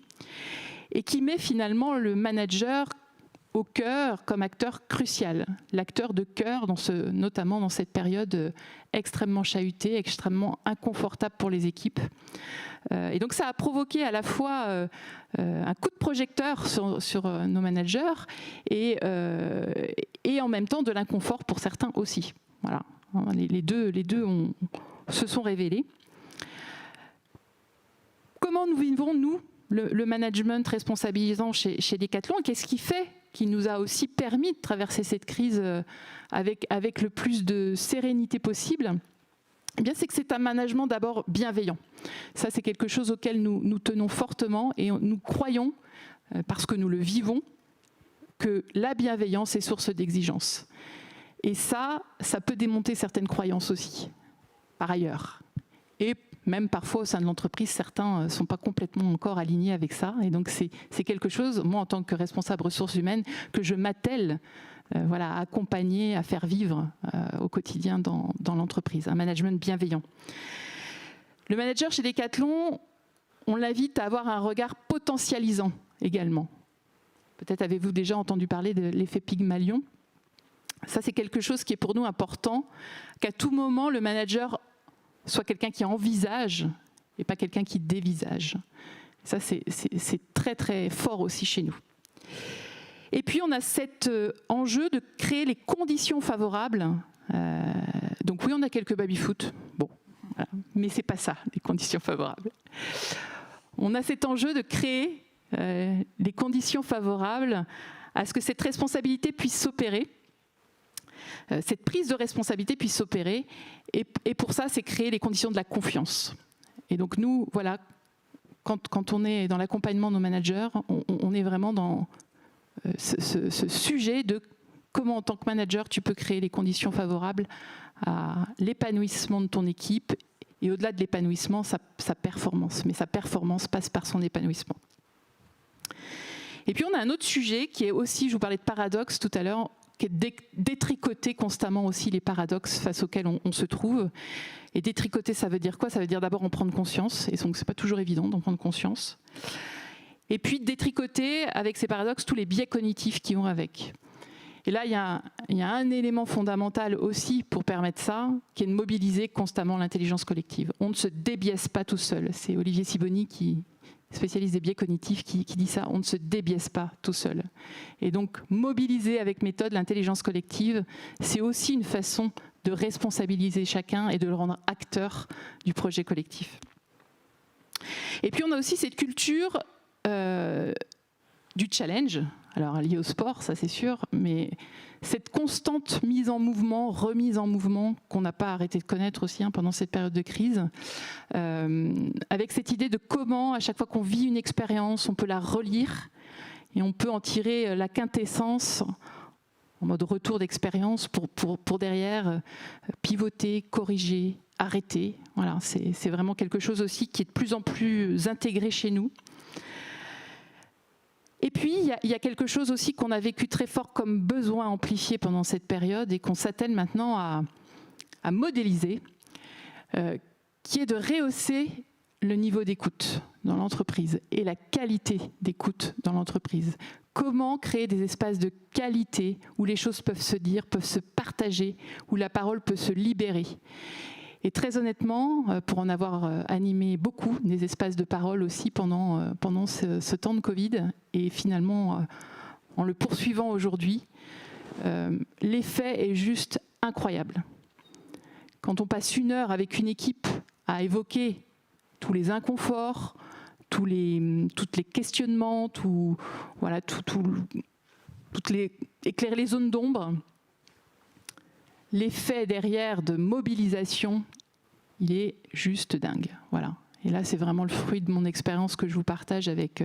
et qui met finalement le manager au cœur comme acteur crucial, l'acteur de cœur, notamment dans cette période extrêmement chahutée, extrêmement inconfortable pour les équipes. Et donc ça a provoqué à la fois un coup de projecteur sur nos managers et en même temps de l'inconfort pour certains aussi. Voilà. Les deux se sont révélés. Comment nous vivons, nous, le management responsabilisant chez Decathlon? Qu'est-ce qui nous a aussi permis de traverser cette crise avec le plus de sérénité possible? Eh bien, c'est que c'est un management d'abord bienveillant. Ça, c'est quelque chose auquel nous tenons fortement et nous croyons, parce que nous le vivons, que la bienveillance est source d'exigence. Et ça peut démonter certaines croyances aussi, par ailleurs. Et même parfois au sein de l'entreprise, certains ne sont pas complètement encore alignés avec ça. Et donc c'est quelque chose, moi en tant que responsable ressources humaines, que je m'attelle à accompagner, à faire vivre au quotidien dans l'entreprise. Un management bienveillant. Le manager chez Decathlon, on l'invite à avoir un regard potentialisant également. Peut-être avez-vous déjà entendu parler de l'effet Pygmalion. Ça, c'est quelque chose qui est pour nous important, qu'à tout moment, le manager soit quelqu'un qui envisage et pas quelqu'un qui dévisage. Ça, c'est très, très fort aussi chez nous. Et puis, on a cet enjeu de créer les conditions favorables. Donc oui, on a quelques baby-foot, bon, voilà. Mais c'est pas ça, les conditions favorables. On a cet enjeu de créer les conditions favorables à ce que cette responsabilité puisse s'opérer, cette prise de responsabilité puisse s'opérer, et pour ça, c'est créer les conditions de la confiance. Et donc nous, voilà, quand on est dans l'accompagnement de nos managers, on est vraiment dans ce sujet de comment, en tant que manager, tu peux créer les conditions favorables à l'épanouissement de ton équipe, et au-delà de l'épanouissement, sa performance. Mais sa performance passe par son épanouissement. Et puis on a un autre sujet qui est aussi, je vous parlais de paradoxe tout à l'heure, qui est détricoter constamment aussi les paradoxes face auxquels on se trouve. Et détricoter, ça veut dire quoi? Ça veut dire d'abord en prendre conscience, et donc c'est pas toujours évident d'en prendre conscience. Et puis détricoter avec ces paradoxes tous les biais cognitifs qui vont avec. Et là, il y a un élément fondamental aussi pour permettre ça, qui est de mobiliser constamment l'intelligence collective. On ne se débiaise pas tout seul. C'est Olivier Sibony, spécialiste des biais cognitifs, qui dit ça. On ne se débiaise pas tout seul. Et donc, mobiliser avec méthode l'intelligence collective, c'est aussi une façon de responsabiliser chacun et de le rendre acteur du projet collectif. Et puis, on a aussi cette culture du challenge, alors lié au sport, ça c'est sûr, mais cette constante mise en mouvement, remise en mouvement, qu'on n'a pas arrêté de connaître aussi pendant cette période de crise, avec cette idée de comment, à chaque fois qu'on vit une expérience, on peut la relire et on peut en tirer la quintessence en mode retour d'expérience pour derrière pivoter, corriger, arrêter. Voilà, c'est vraiment quelque chose aussi qui est de plus en plus intégré chez nous. Et puis, il y a quelque chose aussi qu'on a vécu très fort comme besoin amplifié pendant cette période et qu'on s'attelle maintenant à modéliser, qui est de rehausser le niveau d'écoute dans l'entreprise et la qualité d'écoute dans l'entreprise. Comment créer des espaces de qualité où les choses peuvent se dire, peuvent se partager, où la parole peut se libérer. Et très honnêtement, pour en avoir animé beaucoup, des espaces de parole aussi pendant ce temps de Covid, et finalement, en le poursuivant aujourd'hui, l'effet est juste incroyable. Quand on passe 1 heure avec une équipe à évoquer tous les inconforts, tous les questionnements, éclairer les zones d'ombre, l'effet derrière de mobilisation, il est juste dingue. Voilà. Et là, c'est vraiment le fruit de mon expérience que je vous partage avec...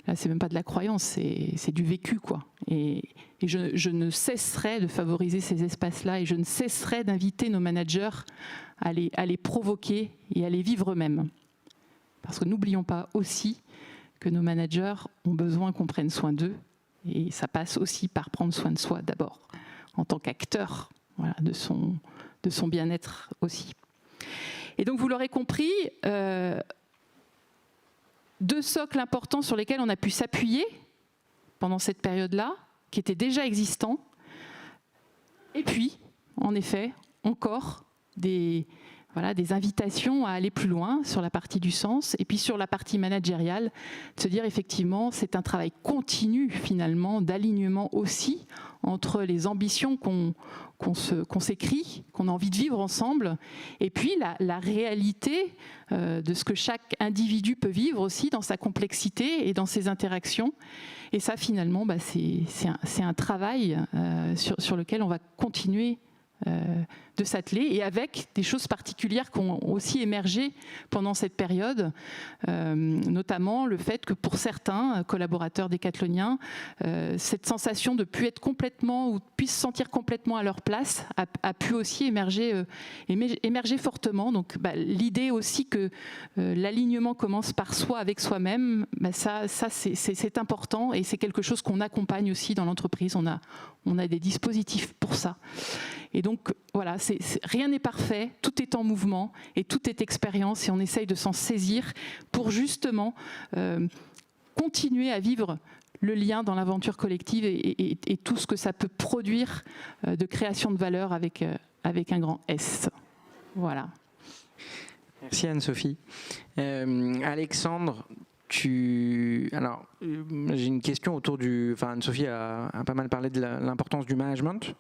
là, c'est même pas de la croyance, c'est du vécu, quoi. Et je ne cesserai de favoriser ces espaces-là et je ne cesserai d'inviter nos managers à les provoquer et à les vivre eux-mêmes. Parce que n'oublions pas aussi que nos managers ont besoin qu'on prenne soin d'eux. Et ça passe aussi par prendre soin de soi d'abord, en tant qu'acteur. Voilà, de son bien-être aussi. Et donc, vous l'aurez compris, 2 socles importants sur lesquels on a pu s'appuyer pendant cette période-là, qui étaient déjà existants. Et puis, en effet, encore des invitations à aller plus loin sur la partie du sens, et puis sur la partie managériale, de se dire effectivement, c'est un travail continu finalement, d'alignement aussi, entre les ambitions qu'on s'écrit, qu'on a envie de vivre ensemble, et puis la réalité de ce que chaque individu peut vivre aussi dans sa complexité et dans ses interactions. Et ça, finalement, c'est un travail sur lequel on va continuer de s'atteler, et avec des choses particulières qui ont aussi émergé pendant cette période, notamment le fait que pour certains collaborateurs décathloniens, cette sensation de ne plus être complètement ou de plus se sentir complètement à leur place a pu aussi émerger fortement. Donc l'idée aussi que l'alignement commence par soi, avec soi-même, ça c'est important, et c'est quelque chose qu'on accompagne aussi dans l'entreprise. On a des dispositifs pour ça. Et donc voilà, rien n'est parfait, tout est en mouvement et tout est expérience, et on essaye de s'en saisir pour justement continuer à vivre le lien dans l'aventure collective et tout ce que ça peut produire de création de valeur avec un grand S. Voilà. Merci Anne-Sophie. Alexandre, j'ai une question autour Anne-Sophie a pas mal parlé de l'importance du management.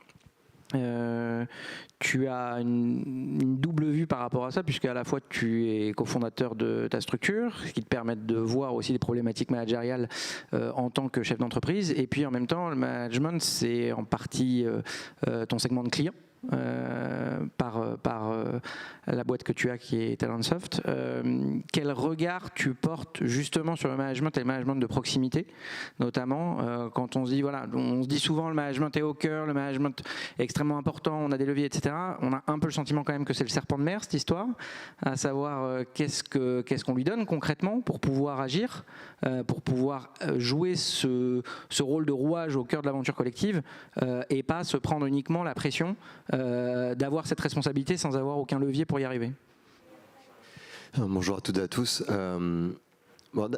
Tu as une double vue par rapport à ça, puisque à la fois tu es cofondateur de ta structure, ce qui te permet de voir aussi les problématiques managériales en tant que chef d'entreprise, et puis en même temps le management c'est en partie ton segment de clients. Par la boîte que tu as qui est Talentsoft. Quel regard tu portes justement sur le management et le management de proximité, notamment quand on se dit, voilà, on se dit souvent le management est au cœur, le management est extrêmement important, on a des leviers, etc. On a un peu le sentiment quand même que c'est le serpent de mer, cette histoire, à savoir qu'est-ce qu'on lui donne concrètement pour pouvoir agir, pour pouvoir jouer ce rôle de rouage au cœur de l'aventure collective, et pas se prendre uniquement la pression d'avoir cette responsabilité sans avoir aucun levier pour y arriver. Bonjour à toutes et à tous.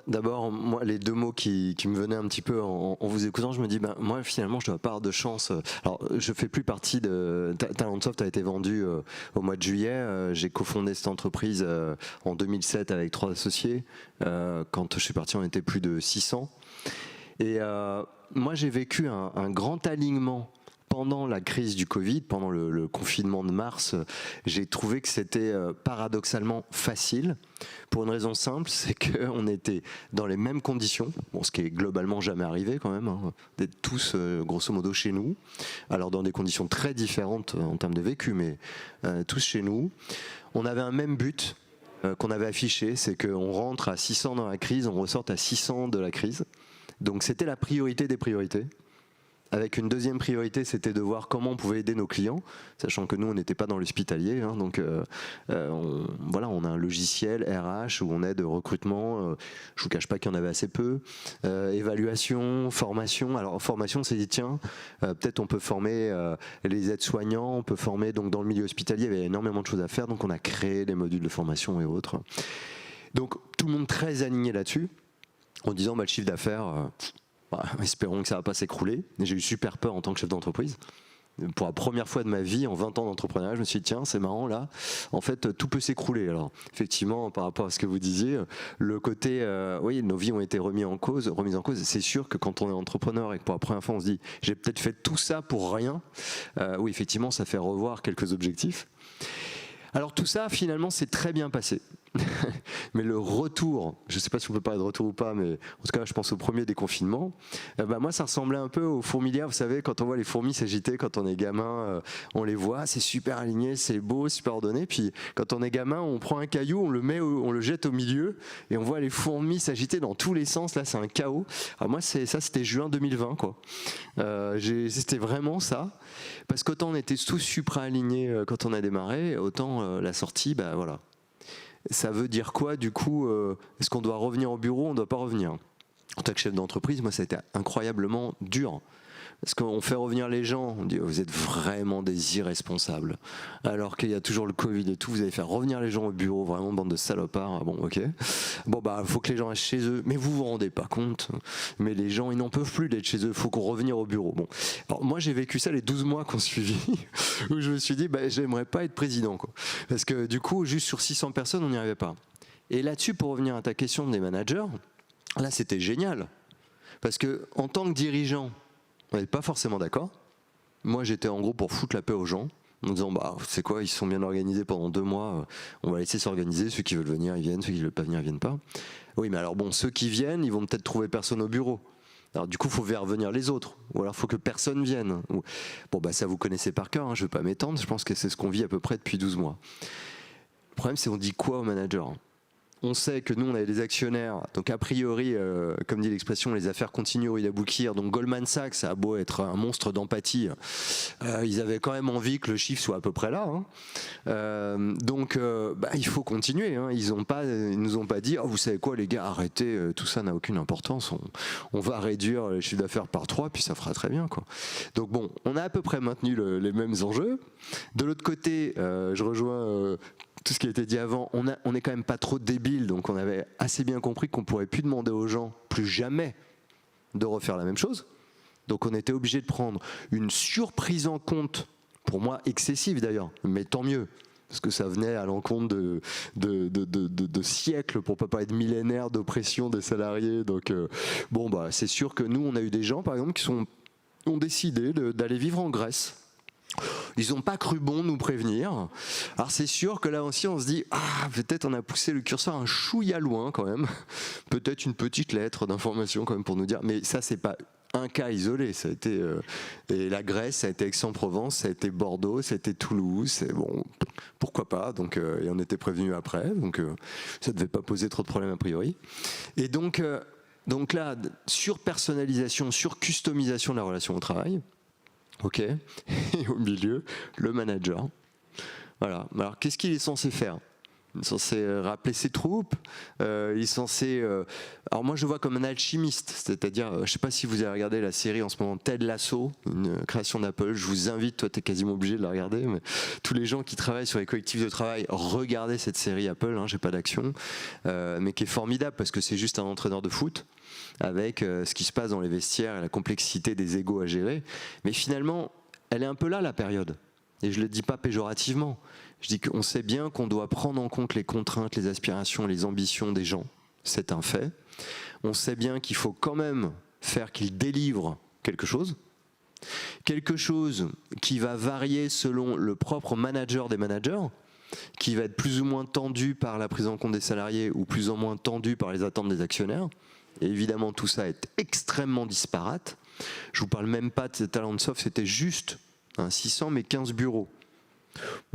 D'abord, moi, les deux mots qui me venaient un petit peu en vous écoutant, je me dis, moi finalement, je dois pas avoir de chance. Alors, je fais plus partie de Talentsoft, a été vendu au mois de juillet. J'ai cofondé cette entreprise en 2007 avec 3 associés. Quand je suis parti, on était plus de 600. Et moi, j'ai vécu un grand alignement. Pendant la crise du Covid, pendant le confinement de mars, j'ai trouvé que c'était paradoxalement facile, pour une raison simple, c'est qu'on était dans les mêmes conditions, ce qui est globalement jamais arrivé quand même, d'être tous grosso modo chez nous, alors dans des conditions très différentes en termes de vécu, mais tous chez nous. On avait un même but qu'on avait affiché, c'est qu'on rentre à 600 dans la crise, on ressorte à 600 de la crise. Donc c'était la priorité des priorités. Avec une deuxième priorité, c'était de voir comment on pouvait aider nos clients, sachant que nous, on n'était pas dans l'hospitalier. Donc, on a un logiciel RH où on aide au recrutement. Je ne vous cache pas qu'il y en avait assez peu. Évaluation, formation. Alors, formation, on s'est dit, tiens, peut-être on peut former les aides-soignants, on peut former, donc dans le milieu hospitalier, il y avait énormément de choses à faire. Donc, on a créé des modules de formation et autres. Donc, tout le monde très aligné là-dessus, en disant, le chiffre d'affaires... espérons que ça ne va pas s'écrouler. J'ai eu super peur en tant que chef d'entreprise. Pour la première fois de ma vie, en 20 ans d'entrepreneuriat, je me suis dit, tiens, c'est marrant là, en fait, tout peut s'écrouler. Alors, effectivement, par rapport à ce que vous disiez, le côté, oui, nos vies ont été remises en cause. C'est sûr que quand on est entrepreneur et que pour la première fois, on se dit, j'ai peut-être fait tout ça pour rien. Oui, effectivement, ça fait revoir quelques objectifs. Alors tout ça, finalement, c'est très bien passé. Mais le retour, je ne sais pas si on peut parler de retour ou pas, mais en tout cas, je pense au premier déconfinement. Moi, ça ressemblait un peu aux fourmilières. Vous savez, quand on voit les fourmis s'agiter, quand on est gamin, on les voit, c'est super aligné, c'est beau, super ordonné. Puis quand on est gamin, on prend un caillou, on le jette au milieu, et on voit les fourmis s'agiter dans tous les sens. Là, c'est un chaos. Alors moi, c'était juin 2020, quoi. C'était vraiment ça. Parce qu'autant on était tous super alignés quand on a démarré, autant la sortie, voilà. Ça veut dire quoi du coup est-ce qu'on doit revenir au bureau? On ne doit pas revenir. En tant que chef d'entreprise, moi ça a été incroyablement dur. Parce qu'on fait revenir les gens, on dit vous êtes vraiment des irresponsables. Alors qu'il y a toujours le Covid et tout, vous allez faire revenir les gens au bureau, vraiment bande de salopards. Bon, ok. Bon, faut que les gens restent chez eux. Mais vous vous rendez pas compte. Mais les gens, ils n'en peuvent plus d'être chez eux. Il faut qu'on revienne au bureau. Bon. Alors, moi, j'ai vécu ça les 12 mois qu'on suivit, où je me suis dit, j'aimerais pas être président, quoi. Parce que du coup, juste sur 600 personnes, on n'y arrivait pas. Et là-dessus, pour revenir à ta question des managers, là, c'était génial. Parce que en tant que dirigeant, on n'était pas forcément d'accord. Moi, j'étais en gros pour foutre la paix aux gens, en disant, c'est quoi, ils se sont bien organisés pendant 2 mois, on va laisser s'organiser, ceux qui veulent venir, ils viennent, ceux qui ne veulent pas venir, ils viennent pas. Oui, mais alors bon, ceux qui viennent, ils vont peut-être trouver personne au bureau. Alors du coup, il faut faire venir les autres, ou alors il faut que personne vienne. Bon, bah ça vous connaissez par cœur, hein, je ne vais pas m'étendre, je pense que c'est ce qu'on vit à peu près depuis 12 mois. Le problème, c'est on dit quoi aux managers ? On sait que nous, on avait des actionnaires, donc a priori, comme dit l'expression, les affaires continuent au riz d'aboutir. Donc Goldman Sachs, ça a beau être un monstre d'empathie, ils avaient quand même envie que le chiffre soit à peu près là. Hein. Donc il faut continuer. Hein. Ils nous ont pas dit, vous savez quoi les gars, arrêtez, tout ça n'a aucune importance. On va réduire le chiffre d'affaires par 3, puis ça fera très bien, quoi. Donc bon, on a à peu près maintenu les mêmes enjeux. De l'autre côté, je rejoins tout ce qui a été dit avant, on est quand même pas trop débile, donc on avait assez bien compris qu'on pourrait plus demander aux gens plus jamais de refaire la même chose. Donc on était obligé de prendre une surprise en compte, pour moi excessive d'ailleurs, mais tant mieux, parce que ça venait à l'encontre de siècles, pour pas parler de millénaires d'oppression des salariés. Donc c'est sûr que nous, on a eu des gens par exemple qui ont décidé d'aller vivre en Grèce. Ils n'ont pas cru bon nous prévenir. Alors c'est sûr que là aussi on se dit peut-être on a poussé le curseur un chouïa loin quand même. Peut-être une petite lettre d'information quand même pour nous dire. Mais ça c'est pas un cas isolé. Ça a été et la Grèce, ça a été Aix-en-Provence, ça a été Bordeaux, ça a été Toulouse. Et bon, pourquoi pas. Donc et on était prévenus après. Donc ça devait pas poser trop de problèmes a priori. Et donc là, sur-personnalisation, sur-customisation de la relation au travail. Ok, et au milieu, le manager. Voilà. Alors, qu'est-ce qu'il est censé faire ? Il est censé rappeler ses troupes. Il est censé. Alors, moi, je le vois comme un alchimiste. C'est-à-dire, je ne sais pas si vous avez regardé la série en ce moment, Ted Lasso, une création d'Apple. Je vous invite, toi, tu es quasiment obligé de la regarder. Mais tous les gens qui travaillent sur les collectifs de travail, regardez cette série Apple. J'ai pas d'action, mais qui est formidable parce que c'est juste un entraîneur de foot. Avec ce qui se passe dans les vestiaires et la complexité des égos à gérer. Mais finalement, elle est un peu là, la période. Et je ne le dis pas péjorativement. Je dis qu'on sait bien qu'on doit prendre en compte les contraintes, les aspirations, les ambitions des gens. C'est un fait. On sait bien qu'il faut quand même faire qu'ils délivrent quelque chose. Quelque chose qui va varier selon le propre manager des managers, qui va être plus ou moins tendu par la prise en compte des salariés ou plus ou moins tendu par les attentes des actionnaires. Et évidemment, tout ça est extrêmement disparate. Je ne vous parle même pas de Talentsoft, c'était juste 600 mais 15 bureaux.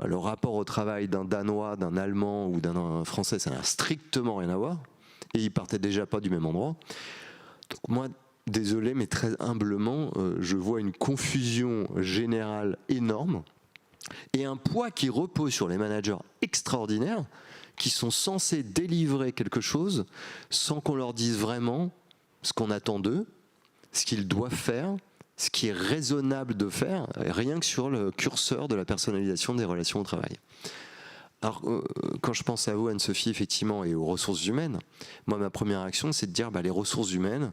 Le rapport au travail d'un Danois, d'un Allemand ou d'un Français, ça n'a strictement rien à voir. Et ils partaient déjà pas du même endroit. Donc moi, désolé, mais très humblement, je vois une confusion générale énorme et un poids qui repose sur les managers extraordinaires qui sont censés délivrer quelque chose sans qu'on leur dise vraiment ce qu'on attend d'eux, ce qu'ils doivent faire, ce qui est raisonnable de faire, rien que sur le curseur de la personnalisation des relations au travail. Alors, quand je pense à vous, Anne-Sophie, effectivement, et aux ressources humaines, moi, ma première action, c'est de dire, les ressources humaines,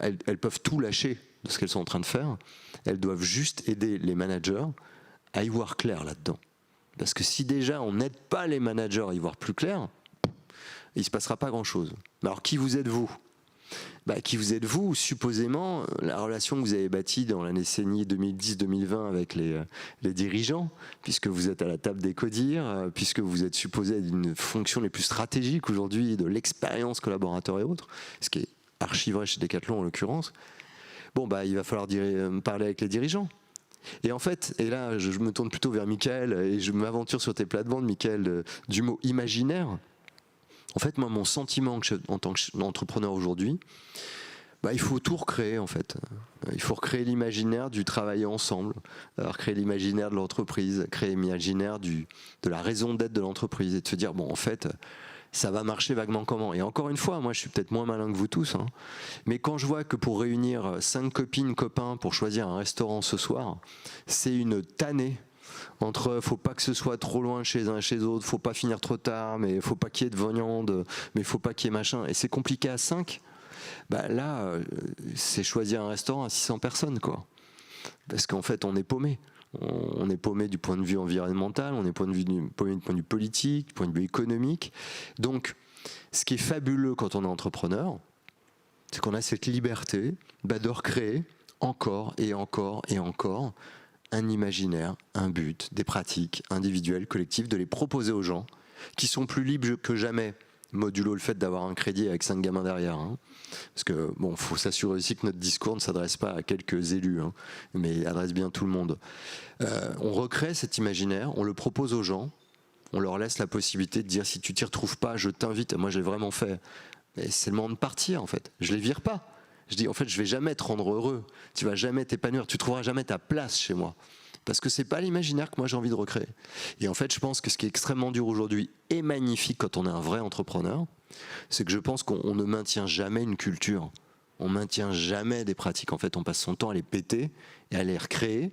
elles peuvent tout lâcher de ce qu'elles sont en train de faire. Elles doivent juste aider les managers à y voir clair là-dedans. Parce que si déjà on n'aide pas les managers à y voir plus clair, il ne se passera pas grand-chose. Alors qui vous êtes-vous ? Qui vous êtes-vous ? Supposément, la relation que vous avez bâtie dans la décennie 2010-2020 avec les dirigeants, puisque vous êtes à la table des CODIR, puisque vous êtes supposé être une fonction les plus stratégiques aujourd'hui de l'expérience collaborateur et autres, ce qui est archi vrai chez Decathlon en l'occurrence, il va falloir parler avec les dirigeants. Et en fait, et là je me tourne plutôt vers Michael et je m'aventure sur tes plates-bandes, Michael, du mot imaginaire. En fait, moi, mon sentiment en tant qu'entrepreneur aujourd'hui, il faut tout recréer en fait. Il faut recréer l'imaginaire du travailler ensemble, recréer l'imaginaire de l'entreprise, créer l'imaginaire de la raison d'être de l'entreprise et de se dire, en fait, ça va marcher vaguement comment. Et encore une fois, moi je suis peut-être moins malin que vous tous, mais quand je vois que pour réunir 5 copines, copains pour choisir un restaurant ce soir, c'est une tannée entre faut pas que ce soit trop loin chez un et chez l'autre, faut pas finir trop tard, mais faut pas qu'il y ait de viande, mais faut pas qu'il y ait machin, et c'est compliqué à 5, là c'est choisir un restaurant à 600 personnes quoi. Parce qu'en fait on est paumé. On est paumé du point de vue environnemental, on est paumé du point de vue politique, du point de vue économique. Donc, ce qui est fabuleux quand on est entrepreneur, c'est qu'on a cette liberté de recréer encore et encore et encore un imaginaire, un but, des pratiques individuelles, collectives, de les proposer aux gens qui sont plus libres que jamais modulo le fait d'avoir un crédit avec 5 gamins derrière. Hein. Parce que bon, faut s'assurer aussi que notre discours ne s'adresse pas à quelques élus, hein, mais adresse bien tout le monde. On recrée cet imaginaire, on le propose aux gens, on leur laisse la possibilité de dire si tu t'y retrouves pas, je t'invite. Moi, je l'ai vraiment fait. Et c'est le moment de partir, en fait. Je les vire pas. Je dis, en fait, je vais jamais te rendre heureux. Tu vas jamais t'épanouir. Tu trouveras jamais ta place chez moi. Parce que c'est pas l'imaginaire que moi j'ai envie de recréer. Et en fait, je pense que ce qui est extrêmement dur aujourd'hui et magnifique quand on est un vrai entrepreneur, c'est que je pense qu'on ne maintient jamais une culture. On maintient jamais des pratiques. En fait, on passe son temps à les péter et à les recréer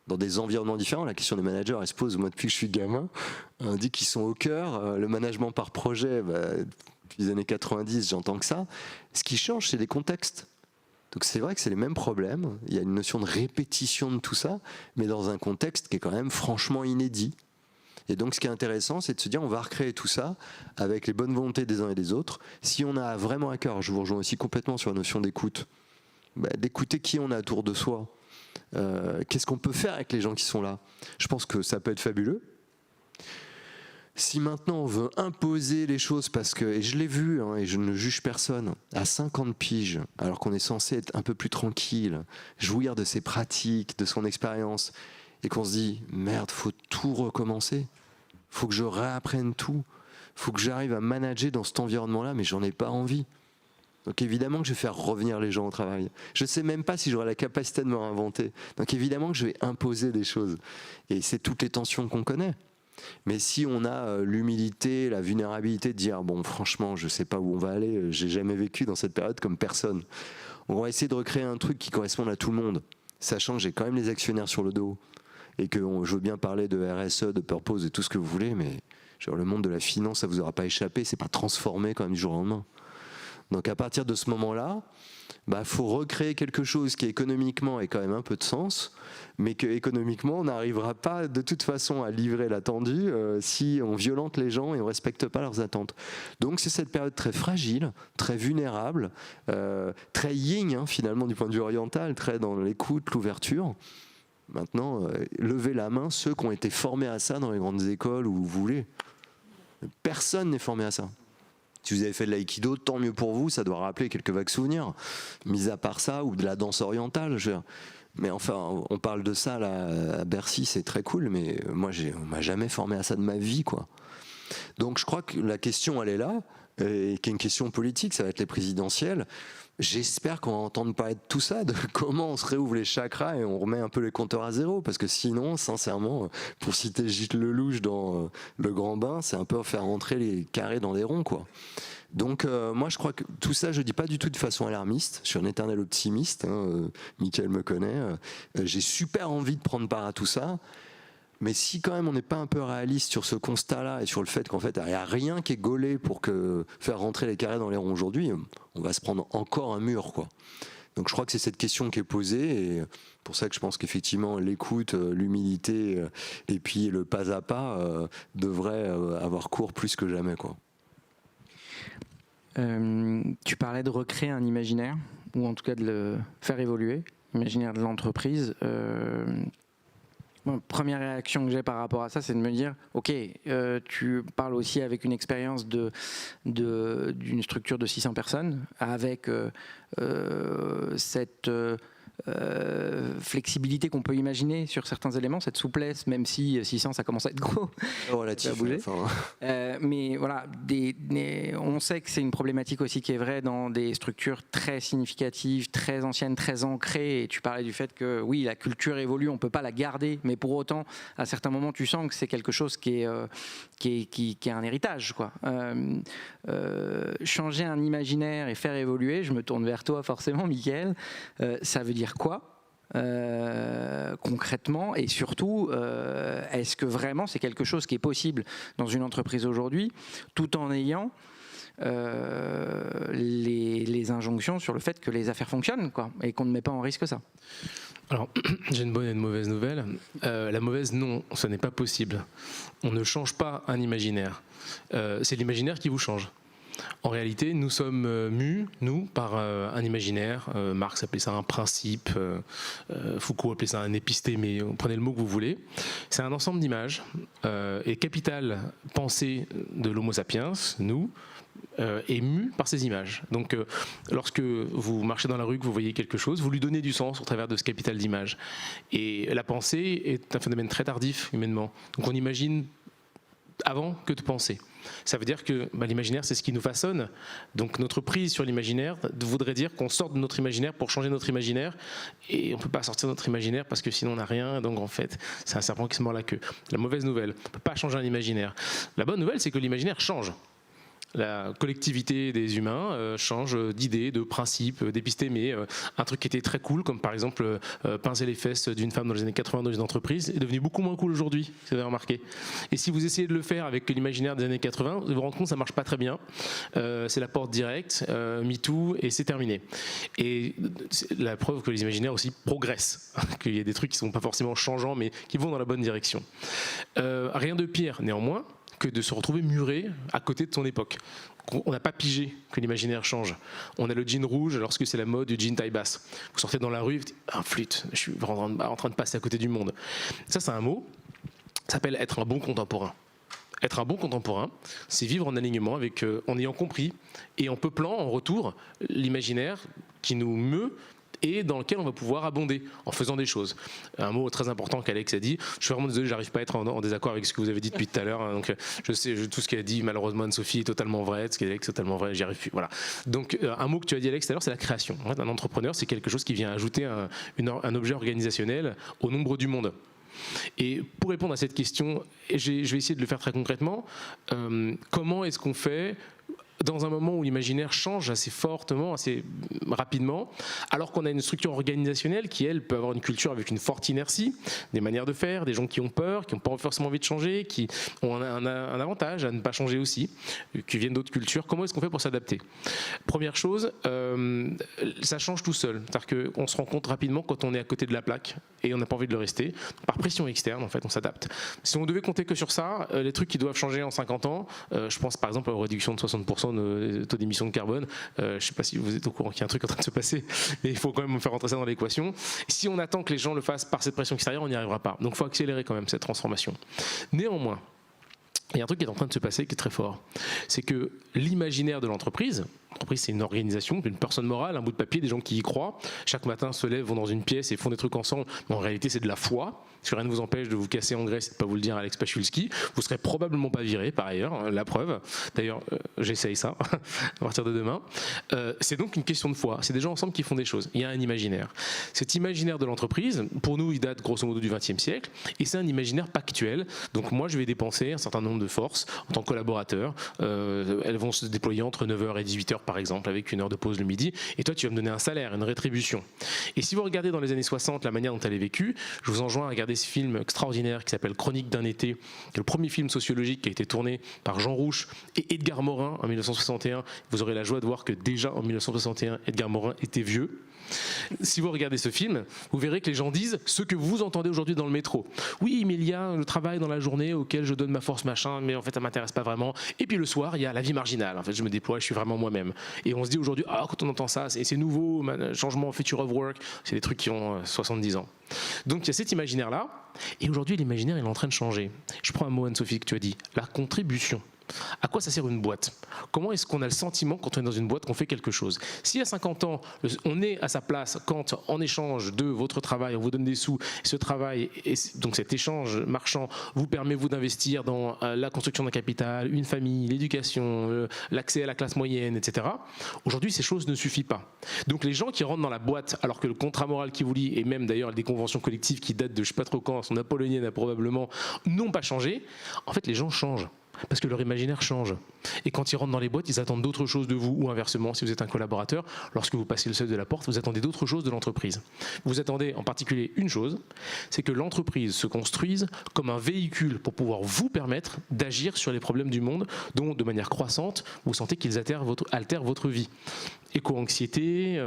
dans des environnements différents. La question des managers, elle se pose, moi depuis que je suis gamin, on dit qu'ils sont au cœur. Le management par projet, depuis les années 90, j'entends que ça. Ce qui change, c'est les contextes. Donc c'est vrai que c'est les mêmes problèmes, il y a une notion de répétition de tout ça, mais dans un contexte qui est quand même franchement inédit. Et donc ce qui est intéressant, c'est de se dire on va recréer tout ça avec les bonnes volontés des uns et des autres. Si on a vraiment à cœur, je vous rejoins aussi complètement sur la notion d'écoute, d'écouter qui on a autour de soi, qu'est-ce qu'on peut faire avec les gens qui sont là. Je pense que ça peut être fabuleux. Si maintenant on veut imposer les choses parce que, et je l'ai vu, hein, et je ne juge personne, à 50 piges, alors qu'on est censé être un peu plus tranquille, jouir de ses pratiques, de son expérience, et qu'on se dit, merde, faut tout recommencer, faut que je réapprenne tout, faut que j'arrive à manager dans cet environnement-là, mais j'en ai pas envie. Donc évidemment que je vais faire revenir les gens au travail. Je ne sais même pas si j'aurai la capacité de me réinventer. Donc évidemment que je vais imposer des choses. Et c'est toutes les tensions qu'on connaît. Mais si on a l'humilité, la vulnérabilité de dire bon franchement je sais pas où on va aller, j'ai jamais vécu dans cette période comme personne, on va essayer de recréer un truc qui corresponde à tout le monde, sachant que j'ai quand même les actionnaires sur le dos et que je veux bien parler de RSE, de purpose et tout ce que vous voulez, mais genre, le monde de la finance ça vous aura pas échappé, c'est pas transformé quand même du jour au lendemain. Donc à partir de ce moment-là, faut recréer quelque chose qui économiquement ait quand même un peu de sens, mais que économiquement on n'arrivera pas de toute façon à livrer l'attendu si on violente les gens et on respecte pas leurs attentes. Donc c'est cette période très fragile, très vulnérable, très yin hein, finalement du point de vue oriental, très dans l'écoute, l'ouverture. Maintenant, levez la main ceux qui ont été formés à ça dans les grandes écoles où vous voulez. Personne n'est formé à ça. Si vous avez fait de l'aïkido, tant mieux pour vous, ça doit rappeler quelques vagues souvenirs. Mis à part ça, ou de la danse orientale. Mais enfin, on parle de ça là, à Bercy, c'est très cool, mais moi, on m'a jamais formé à ça de ma vie, quoi. Donc je crois que la question, elle est là, et qui est une question politique, ça va être les présidentielles. J'espère qu'on va entendre parler de tout ça, de comment on se réouvre les chakras et on remet un peu les compteurs à zéro, parce que sinon, sincèrement, pour citer Gilles Lelouch dans Le Grand Bain, c'est un peu faire rentrer les carrés dans des ronds, quoi. Donc moi je crois que tout ça, je dis pas du tout de façon alarmiste, je suis un éternel optimiste, hein, Mickaël me connaît, j'ai super envie de prendre part à tout ça. Mais si quand même on n'est pas un peu réaliste sur ce constat-là et sur le fait qu'en fait il n'y a rien qui est gaulé pour faire rentrer les carrés dans les ronds aujourd'hui, on va se prendre encore un mur, quoi. Donc je crois que c'est cette question qui est posée et pour ça que je pense qu'effectivement l'écoute, l'humilité et puis le pas à pas devraient avoir cours plus que jamais, quoi. Tu parlais de recréer un imaginaire ou en tout cas de le faire évoluer, l'imaginaire de l'entreprise. Première réaction que j'ai par rapport à ça, c'est de me dire, ok, tu parles aussi avec une expérience d'une structure de 600 personnes, avec cette flexibilité qu'on peut imaginer sur certains éléments, cette souplesse, même si 600 ça commence à être gros. Relatif, mais voilà, on sait que c'est une problématique aussi qui est vraie dans des structures très significatives, très anciennes, très ancrées. Et tu parlais du fait que oui, la culture évolue, on ne peut pas la garder, mais pour autant, à certains moments, tu sens que c'est quelque chose qui est un héritage, quoi. Changer un imaginaire et faire évoluer, je me tourne vers toi forcément, Mickaël, ça veut dire quoi concrètement, et surtout est-ce que vraiment c'est quelque chose qui est possible dans une entreprise aujourd'hui tout en ayant les injonctions sur le fait que les affaires fonctionnent, quoi, et qu'on ne met pas en risque ça? Alors, j'ai une bonne et une mauvaise nouvelle. La mauvaise, non, ça n'est pas possible. On ne change pas un imaginaire. C'est l'imaginaire qui vous change. En réalité, nous sommes mus, nous, par un imaginaire. Marx appelait ça un principe, Foucault appelait ça un épistémé, prenez le mot que vous voulez. C'est un ensemble d'images, et capitale pensée de l'homo sapiens, nous, est mu par ces images. Donc lorsque vous marchez dans la rue, que vous voyez quelque chose, vous lui donnez du sens au travers de ce capital d'images. Et la pensée est un phénomène très tardif humainement. Donc on imagine avant que de penser. Ça veut dire que l'imaginaire, c'est ce qui nous façonne. Donc notre prise sur l'imaginaire voudrait dire qu'on sorte de notre imaginaire pour changer notre imaginaire. Et on ne peut pas sortir de notre imaginaire parce que sinon on n'a rien. Donc en fait, c'est un serpent qui se mord la queue. La mauvaise nouvelle, on ne peut pas changer un imaginaire. La bonne nouvelle, c'est que l'imaginaire change. La collectivité des humains change d'idées, de principes, d'épistémés. Un truc qui était très cool, comme par exemple pincer les fesses d'une femme dans les années 80 dans une entreprise, est devenu beaucoup moins cool aujourd'hui, vous avez remarqué. Et si vous essayez de le faire avec l'imaginaire des années 80, vous vous rendez compte que ça ne marche pas très bien. C'est la porte directe, MeToo, et c'est terminé. Et c'est la preuve que les imaginaires aussi progressent, qu'il y a des trucs qui ne sont pas forcément changeants, mais qui vont dans la bonne direction. Rien de pire, néanmoins, que de se retrouver muré à côté de son époque. On n'a pas pigé que l'imaginaire change. On a le jean rouge lorsque c'est la mode du jean taille basse. Vous sortez dans la rue, vous dites « flûte, je suis en train de passer à côté du monde ». Ça, c'est un mot, ça s'appelle être un bon contemporain. Être un bon contemporain, c'est vivre en alignement avec, en ayant compris et en peuplant en retour l'imaginaire qui nous meut et dans lequel on va pouvoir abonder en faisant des choses. Un mot très important qu'Alex a dit, je suis vraiment désolé, j'arrive pas à être en désaccord avec ce que vous avez dit depuis tout à l'heure, hein, donc je sais, tout ce qu'elle a dit, malheureusement Anne-Sophie est totalement vrai, ce qu'Alex est totalement vrai, j'y arrive plus, voilà. Donc un mot que tu as dit Alex tout à l'heure, c'est la création. En fait, un entrepreneur, c'est quelque chose qui vient ajouter un objet organisationnel au nombre du monde. Et pour répondre à cette question, je vais essayer de le faire très concrètement, comment est-ce qu'on fait dans un moment où l'imaginaire change assez fortement, assez rapidement, alors qu'on a une structure organisationnelle qui, elle, peut avoir une culture avec une forte inertie, des manières de faire, des gens qui ont peur, qui n'ont pas forcément envie de changer, qui ont un avantage à ne pas changer aussi, qui viennent d'autres cultures. Comment est-ce qu'on fait pour s'adapter ? Première chose, ça change tout seul. C'est-à-dire qu'on se rend compte rapidement quand on est à côté de la plaque et on n'a pas envie de le rester. Par pression externe, en fait, on s'adapte. Si on devait compter que sur ça, les trucs qui doivent changer en 50 ans, je pense par exemple à une réduction de 60% de taux d'émission de carbone. Je ne sais pas si vous êtes au courant qu'il y a un truc en train de se passer, mais il faut quand même faire rentrer ça dans l'équation. Si on attend que les gens le fassent par cette pression extérieure, on n'y arrivera pas. Donc il faut accélérer quand même cette transformation. Néanmoins, il y a un truc qui est en train de se passer qui est très fort. C'est que l'imaginaire de l'entreprise, l'entreprise c'est une organisation, une personne morale, un bout de papier, des gens qui y croient, chaque matin se lèvent, vont dans une pièce et font des trucs ensemble, mais en réalité c'est de la foi, parce que rien ne vous empêche de vous casser en Grèce et de ne pas vous le dire à Alex Pachulski, vous ne serez probablement pas viré par ailleurs, la preuve, d'ailleurs j'essaye ça à partir de demain, c'est donc une question de foi, c'est des gens ensemble qui font des choses, il y a un imaginaire. Cet imaginaire de l'entreprise, pour nous il date grosso modo du XXe siècle, et c'est un imaginaire pactuel, donc moi je vais dépenser un certain nombre de forces en tant que collaborateur, elles vont se déployer entre 9h et 18h par exemple, avec une heure de pause le midi, et toi tu vas me donner un salaire, une rétribution. Et si vous regardez dans les années 60 la manière dont elle est vécue, je vous enjoins à regarder ce film extraordinaire qui s'appelle Chronique d'un été, qui est le premier film sociologique qui a été tourné par Jean Rouch et Edgar Morin en 1961. Vous aurez la joie de voir que déjà en 1961, Edgar Morin était vieux. Si vous regardez ce film, vous verrez que les gens disent ce que vous entendez aujourd'hui dans le métro. Oui, mais il y a le travail dans la journée auquel je donne ma force machin, mais en fait ça m'intéresse pas vraiment. Et puis le soir, il y a la vie marginale. En fait, je me déploie, je suis vraiment moi-même. Et on se dit aujourd'hui, quand on entend ça, c'est nouveau, changement, future of work, c'est des trucs qui ont 70 ans. Donc il y a cet imaginaire-là, et aujourd'hui l'imaginaire il est en train de changer. Je prends un mot, Anne-Sophie, que tu as dit, la contribution. À quoi ça sert une boîte ? Comment est-ce qu'on a le sentiment quand on est dans une boîte qu'on fait quelque chose ? Si à 50 ans, on est à sa place quand, en échange de votre travail, on vous donne des sous, ce travail, et donc cet échange marchand vous permet vous d'investir dans la construction d'un capital, une famille, l'éducation, l'accès à la classe moyenne, etc. Aujourd'hui, ces choses ne suffisent pas. Donc les gens qui rentrent dans la boîte, alors que le contrat moral qui vous lie, et même d'ailleurs des conventions collectives qui datent de je ne sais pas trop quand, sont napoléoniennes probablement, n'ont pas changé, en fait les gens changent. Parce que leur imaginaire change. Et quand ils rentrent dans les boîtes, ils attendent d'autres choses de vous, ou inversement, si vous êtes un collaborateur, lorsque vous passez le seuil de la porte, vous attendez d'autres choses de l'entreprise. Vous attendez en particulier une chose, c'est que l'entreprise se construise comme un véhicule pour pouvoir vous permettre d'agir sur les problèmes du monde, dont de manière croissante, vous sentez qu'ils altèrent votre vie. Éco-anxiété,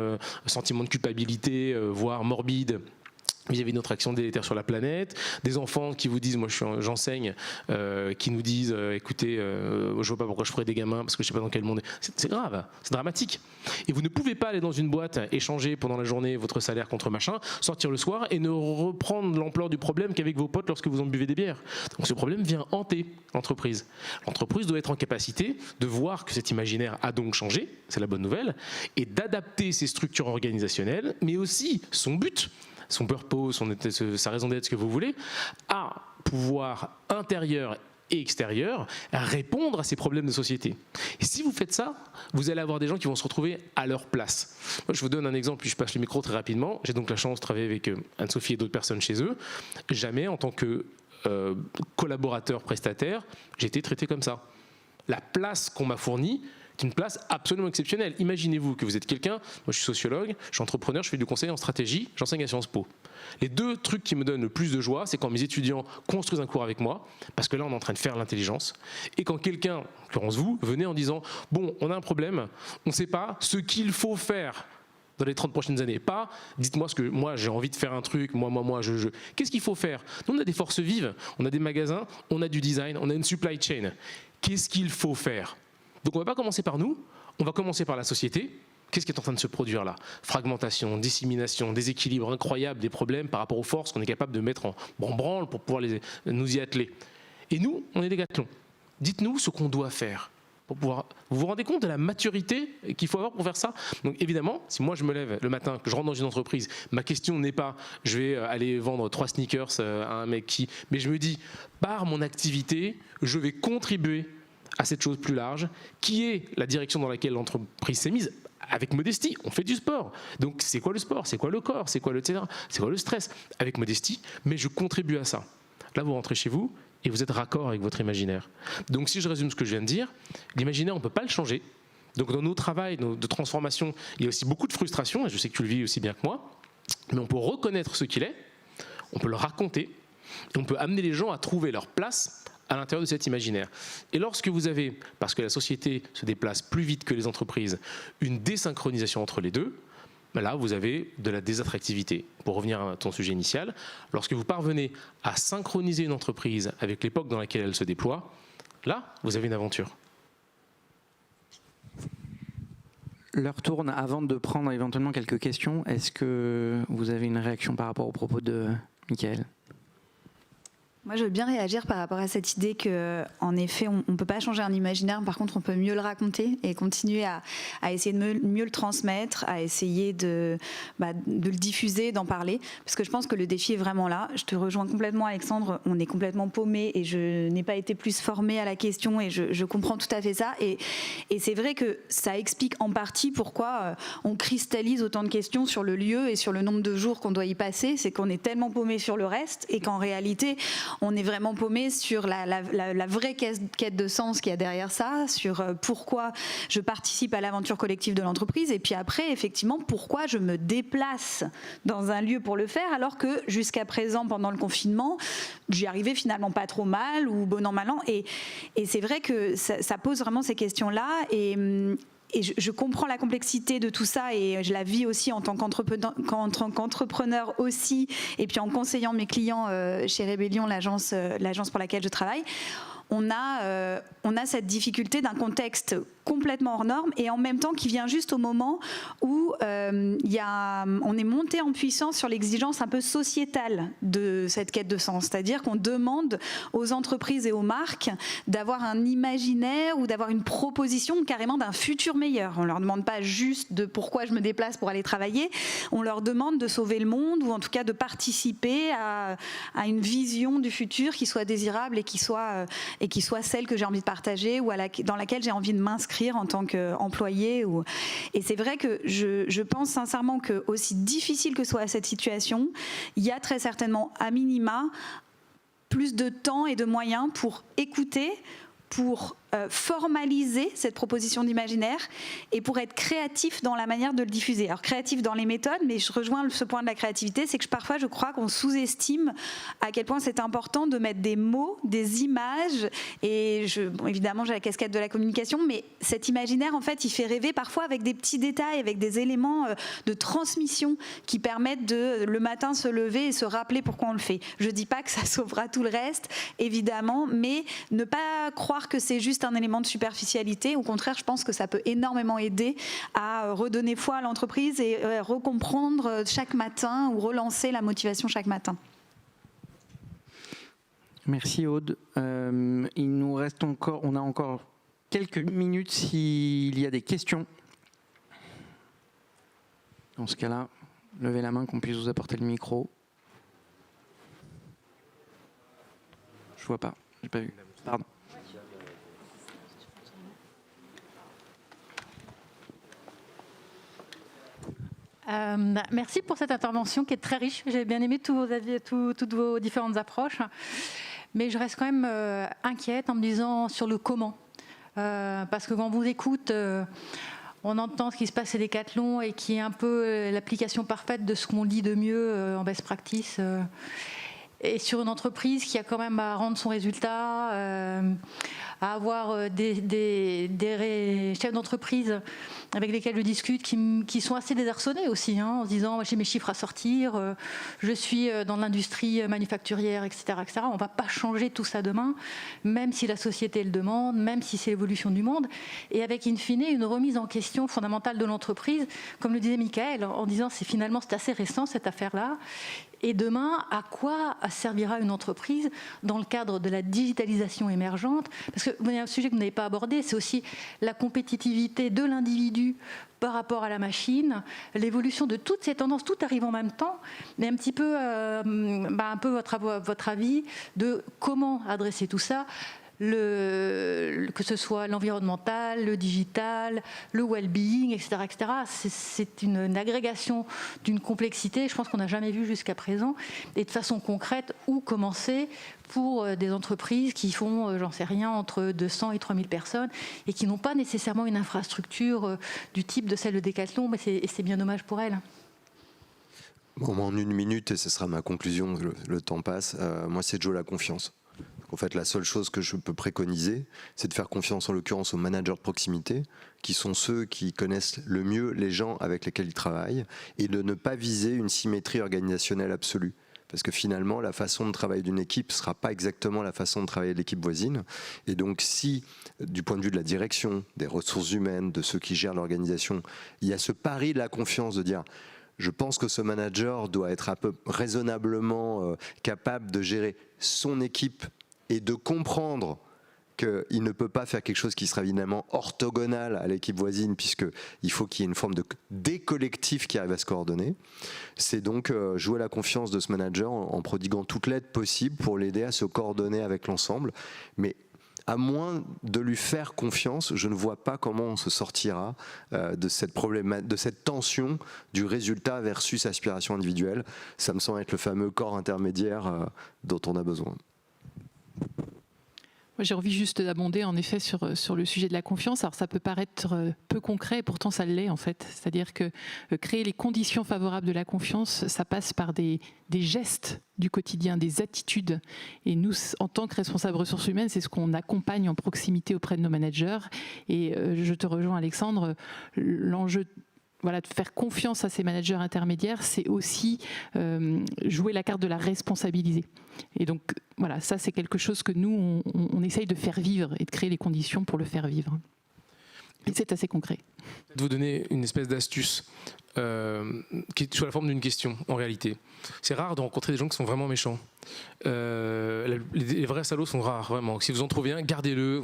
sentiment de culpabilité, voire morbide, vis-à-vis de notre action délétère sur la planète, des enfants qui vous disent, moi j'enseigne, qui nous disent, écoutez, je vois pas pourquoi je ferais des gamins parce que je sais pas dans quel monde. C'est grave, c'est dramatique. Et vous ne pouvez pas aller dans une boîte, échanger pendant la journée votre salaire contre machin, sortir le soir et ne reprendre l'ampleur du problème qu'avec vos potes lorsque vous en buvez des bières. Donc ce problème vient hanter l'entreprise. L'entreprise doit être en capacité de voir que cet imaginaire a donc changé, c'est la bonne nouvelle, et d'adapter ses structures organisationnelles, mais aussi son but, son purpose, sa raison d'être, ce que vous voulez, à pouvoir intérieur et extérieur répondre à ces problèmes de société. Et si vous faites ça, vous allez avoir des gens qui vont se retrouver à leur place. Moi, je vous donne un exemple, puis je passe le micro très rapidement. J'ai donc la chance de travailler avec Anne-Sophie et d'autres personnes chez eux. Jamais, en tant que collaborateur prestataire, j'ai été traité comme ça. La place qu'on m'a fournie, une place absolument exceptionnelle. Imaginez-vous que vous êtes quelqu'un, moi je suis sociologue, je suis entrepreneur, je fais du conseil en stratégie, j'enseigne à Sciences Po. Les deux trucs qui me donnent le plus de joie, c'est quand mes étudiants construisent un cours avec moi, parce que là on est en train de faire l'intelligence, et quand quelqu'un, en l'occurrence vous, venez en disant « Bon, on a un problème, on ne sait pas ce qu'il faut faire dans les 30 prochaines années. Pas, dites-moi ce que moi j'ai envie de faire un truc, moi, je. Qu'est-ce qu'il faut faire ? Nous on a des forces vives, on a des magasins, on a du design, on a une supply chain. Qu'est-ce qu'il faut faire ? Donc on ne va pas commencer par nous, on va commencer par la société. Qu'est-ce qui est en train de se produire là ? Fragmentation, dissémination, déséquilibre incroyable des problèmes par rapport aux forces qu'on est capable de mettre en branle pour pouvoir nous y atteler. Et nous, on est des gâtelons. Dites-nous ce qu'on doit faire. Pour pouvoir, vous vous rendez compte de la maturité qu'il faut avoir pour faire ça ? Donc évidemment, si moi je me lève le matin, que je rentre dans une entreprise, ma question n'est pas je vais aller vendre 3 sneakers à un mec qui... Mais je me dis, par mon activité, je vais contribuer à cette chose plus large, qui est la direction dans laquelle l'entreprise s'est mise, avec modestie. On fait du sport. Donc c'est quoi le sport ? C'est quoi le corps ? C'est quoi le etc. C'est quoi le stress ? Avec modestie, mais je contribue à ça. Là, vous rentrez chez vous et vous êtes raccord avec votre imaginaire. Donc si je résume ce que je viens de dire, l'imaginaire, on ne peut pas le changer. Donc dans nos travails de transformation, il y a aussi beaucoup de frustration, et je sais que tu le vis aussi bien que moi, mais on peut reconnaître ce qu'il est, on peut le raconter, et on peut amener les gens à trouver leur place à l'intérieur de cet imaginaire. Et lorsque vous avez, parce que la société se déplace plus vite que les entreprises, une désynchronisation entre les deux, là vous avez de la désattractivité. Pour revenir à ton sujet initial, lorsque vous parvenez à synchroniser une entreprise avec l'époque dans laquelle elle se déploie, là vous avez une aventure. L'heure tourne. Avant de prendre éventuellement quelques questions, est-ce que vous avez une réaction par rapport aux propos de Michael ? Moi, je veux bien réagir par rapport à cette idée qu'en effet, on ne peut pas changer un imaginaire. Par contre, on peut mieux le raconter et continuer à essayer de mieux le transmettre, à essayer de le diffuser, d'en parler. Parce que je pense que le défi est vraiment là. Je te rejoins complètement, Alexandre. On est complètement paumé et je n'ai pas été plus formée à la question et je comprends tout à fait ça. Et c'est vrai que ça explique en partie pourquoi on cristallise autant de questions sur le lieu et sur le nombre de jours qu'on doit y passer. C'est qu'on est tellement paumé sur le reste et qu'en réalité, on est vraiment paumé sur la vraie quête de sens qu'il y a derrière ça, sur pourquoi je participe à l'aventure collective de l'entreprise, et puis après, effectivement, pourquoi je me déplace dans un lieu pour le faire, alors que jusqu'à présent, pendant le confinement, j'y arrivais finalement pas trop mal, ou bon an, mal an, et c'est vrai que ça pose vraiment ces questions-là, et je comprends la complexité de tout ça et je la vis aussi en tant qu'entrepreneur aussi, et puis en conseillant mes clients chez Rébellion, l'agence pour laquelle je travaille. On a cette difficulté d'un contexte complètement hors norme et en même temps qui vient juste au moment où on est monté en puissance sur l'exigence un peu sociétale de cette quête de sens. C'est-à-dire qu'on demande aux entreprises et aux marques d'avoir un imaginaire ou d'avoir une proposition carrément d'un futur meilleur. On ne leur demande pas juste de pourquoi je me déplace pour aller travailler, on leur demande de sauver le monde ou en tout cas de participer à une vision du futur qui soit désirable et qui soit celle que j'ai envie de partager ou dans laquelle j'ai envie de m'inscrire en tant qu'employé. Et c'est vrai que je pense sincèrement que aussi difficile que soit cette situation, il y a très certainement à minima plus de temps et de moyens pour écouter, pour formaliser cette proposition d'imaginaire et pour être créatif dans la manière de le diffuser. Alors créatif dans les méthodes, mais je rejoins ce point de la créativité, c'est que parfois je crois qu'on sous-estime à quel point c'est important de mettre des mots, des images, et bon, évidemment j'ai la casquette de la communication, mais cet imaginaire en fait il fait rêver parfois avec des petits détails, avec des éléments de transmission qui permettent de le matin se lever et se rappeler pourquoi on le fait. Je dis pas que ça sauvera tout le reste, évidemment, mais ne pas croire que c'est juste un élément de superficialité. Au contraire, je pense que ça peut énormément aider à redonner foi à l'entreprise et recomprendre chaque matin ou relancer la motivation chaque matin. Merci Aude. Il nous reste encore, on a encore quelques minutes s'il y a des questions. Dans ce cas-là, levez la main qu'on puisse vous apporter le micro. Je vois pas, j'ai pas vu. Pardon. Merci pour cette intervention qui est très riche. J'ai bien aimé tous vos avis et toutes vos différentes approches. Mais je reste quand même inquiète en me disant sur le comment. Parce que quand on vous écoute, on entend ce qui se passe chez Decathlon et qui est un peu l'application parfaite de ce qu'on lit de mieux en best practice. Et sur une entreprise qui a quand même à rendre son résultat, à avoir des chefs d'entreprise avec lesquels je discute qui sont assez désarçonnés aussi, hein, en se disant j'ai mes chiffres à sortir, je suis dans l'industrie manufacturière, etc., etc. On ne va pas changer tout ça demain, même si la société le demande, même si c'est l'évolution du monde, et avec in fine une remise en question fondamentale de l'entreprise, comme le disait Michael, en disant c'est assez récent cette affaire-là. Et demain, à quoi servira une entreprise dans le cadre de la digitalisation émergente? Parce que il y a un sujet que vous n'avez pas abordé, c'est aussi la compétitivité de l'individu par rapport à la machine, l'évolution de toutes ces tendances, tout arrive en même temps, mais un petit peu, votre avis de comment adresser tout ça. Que ce soit l'environnemental, le digital, le well-being, etc., etc. C'est une agrégation d'une complexité, je pense qu'on n'a jamais vu jusqu'à présent. Et de façon concrète, où commencer pour des entreprises qui font, j'en sais rien, entre 200 et 3000 personnes et qui n'ont pas nécessairement une infrastructure du type de celle de Decathlon, mais c'est bien dommage pour elles. Bon, en une minute, et ce sera ma conclusion, le temps passe, moi c'est de jouer la confiance. En fait, la seule chose que je peux préconiser, c'est de faire confiance en l'occurrence aux managers de proximité, qui sont ceux qui connaissent le mieux les gens avec lesquels ils travaillent, et de ne pas viser une symétrie organisationnelle absolue. Parce que finalement, la façon de travailler d'une équipe ne sera pas exactement la façon de travailler de l'équipe voisine. Et donc si, du point de vue de la direction, des ressources humaines, de ceux qui gèrent l'organisation, il y a ce pari de la confiance de dire je pense que ce manager doit être un peu raisonnablement capable de gérer son équipe et de comprendre qu'il ne peut pas faire quelque chose qui sera évidemment orthogonal à l'équipe voisine, puisqu'il faut qu'il y ait une forme de décollectif qui arrive à se coordonner. C'est donc jouer la confiance de ce manager en prodiguant toute l'aide possible pour l'aider à se coordonner avec l'ensemble. Mais à moins de lui faire confiance, je ne vois pas comment on se sortira de cette tension du résultat versus aspiration individuelle. Ça me semble être le fameux corps intermédiaire dont on a besoin. J'ai envie juste d'abonder en effet sur le sujet de la confiance. Alors ça peut paraître peu concret et pourtant ça l'est en fait. C'est-à-dire que créer les conditions favorables de la confiance, ça passe par des gestes du quotidien, des attitudes. Et nous, en tant que responsables ressources humaines, c'est ce qu'on accompagne en proximité auprès de nos managers. Et je te rejoins Alexandre, l'enjeu de faire confiance à ces managers intermédiaires, c'est aussi jouer la carte de la responsabiliser. Et donc, voilà, ça c'est quelque chose que nous, on essaye de faire vivre et de créer les conditions pour le faire vivre. Et c'est assez concret. De vous donner une espèce d'astuce qui est sous la forme d'une question, en réalité. C'est rare de rencontrer des gens qui sont vraiment méchants. Les vrais salauds sont rares, vraiment. Si vous en trouvez un, gardez-le.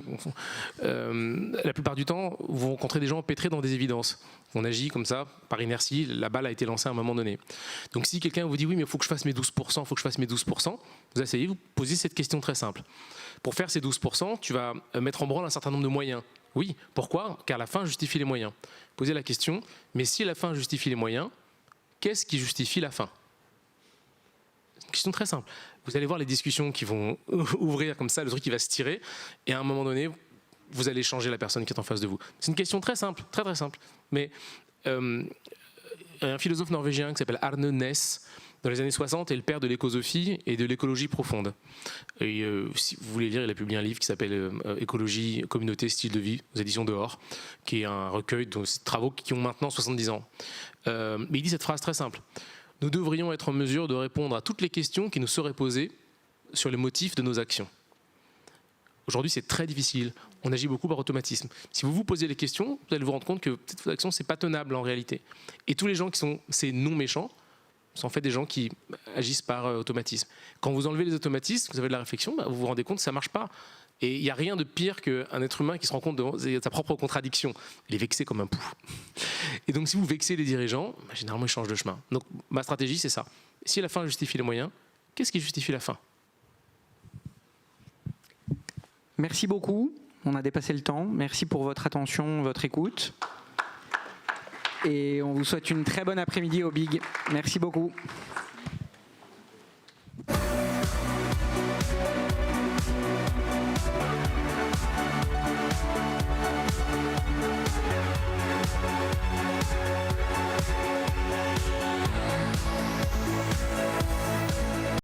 La plupart du temps, vous rencontrez des gens empêtrés dans des évidences. On agit comme ça, par inertie, la balle a été lancée à un moment donné. Donc si quelqu'un vous dit « oui, mais il faut que je fasse mes 12%, il faut que je fasse mes 12%, vous essayez, vous posez cette question très simple. Pour faire ces 12%, tu vas mettre en branle un certain nombre de moyens. Oui, pourquoi? Car la fin justifie les moyens. Posez la question, mais si la fin justifie les moyens, qu'est-ce qui justifie la fin? C'est une question très simple. Vous allez voir les discussions qui vont ouvrir comme ça, le truc qui va se tirer, et à un moment donné, vous allez changer la personne qui est en face de vous. C'est une question très simple, très très simple. Mais un philosophe norvégien qui s'appelle Arne Næss, dans les années 60, est le père de l'écosophie et de l'écologie profonde. Et si vous voulez lire, il a publié un livre qui s'appelle Écologie, communauté, style de vie, aux éditions Dehors, qui est un recueil de travaux qui ont maintenant 70 ans. Mais il dit cette phrase très simple. Nous devrions être en mesure de répondre à toutes les questions qui nous seraient posées sur les motifs de nos actions. Aujourd'hui, c'est très difficile. On agit beaucoup par automatisme. Si vous vous posez les questions, vous allez vous rendre compte que peut-être vos actions, c'est pas tenable en réalité. Et tous les gens qui sont ces non méchants sont en fait des gens qui agissent par automatisme. Quand vous enlevez les automatismes, vous avez de la réflexion, vous vous rendez compte que ça marche pas. Et il n'y a rien de pire qu'un être humain qui se rend compte de sa propre contradiction. Il est vexé comme un pou. Et donc, si vous vexez les dirigeants, généralement, ils changent de chemin. Donc, ma stratégie, c'est ça. Si la fin justifie les moyens, qu'est-ce qui justifie la fin ? Merci beaucoup. On a dépassé le temps. Merci pour votre attention, votre écoute. Et on vous souhaite une très bonne après-midi au Big. Merci beaucoup.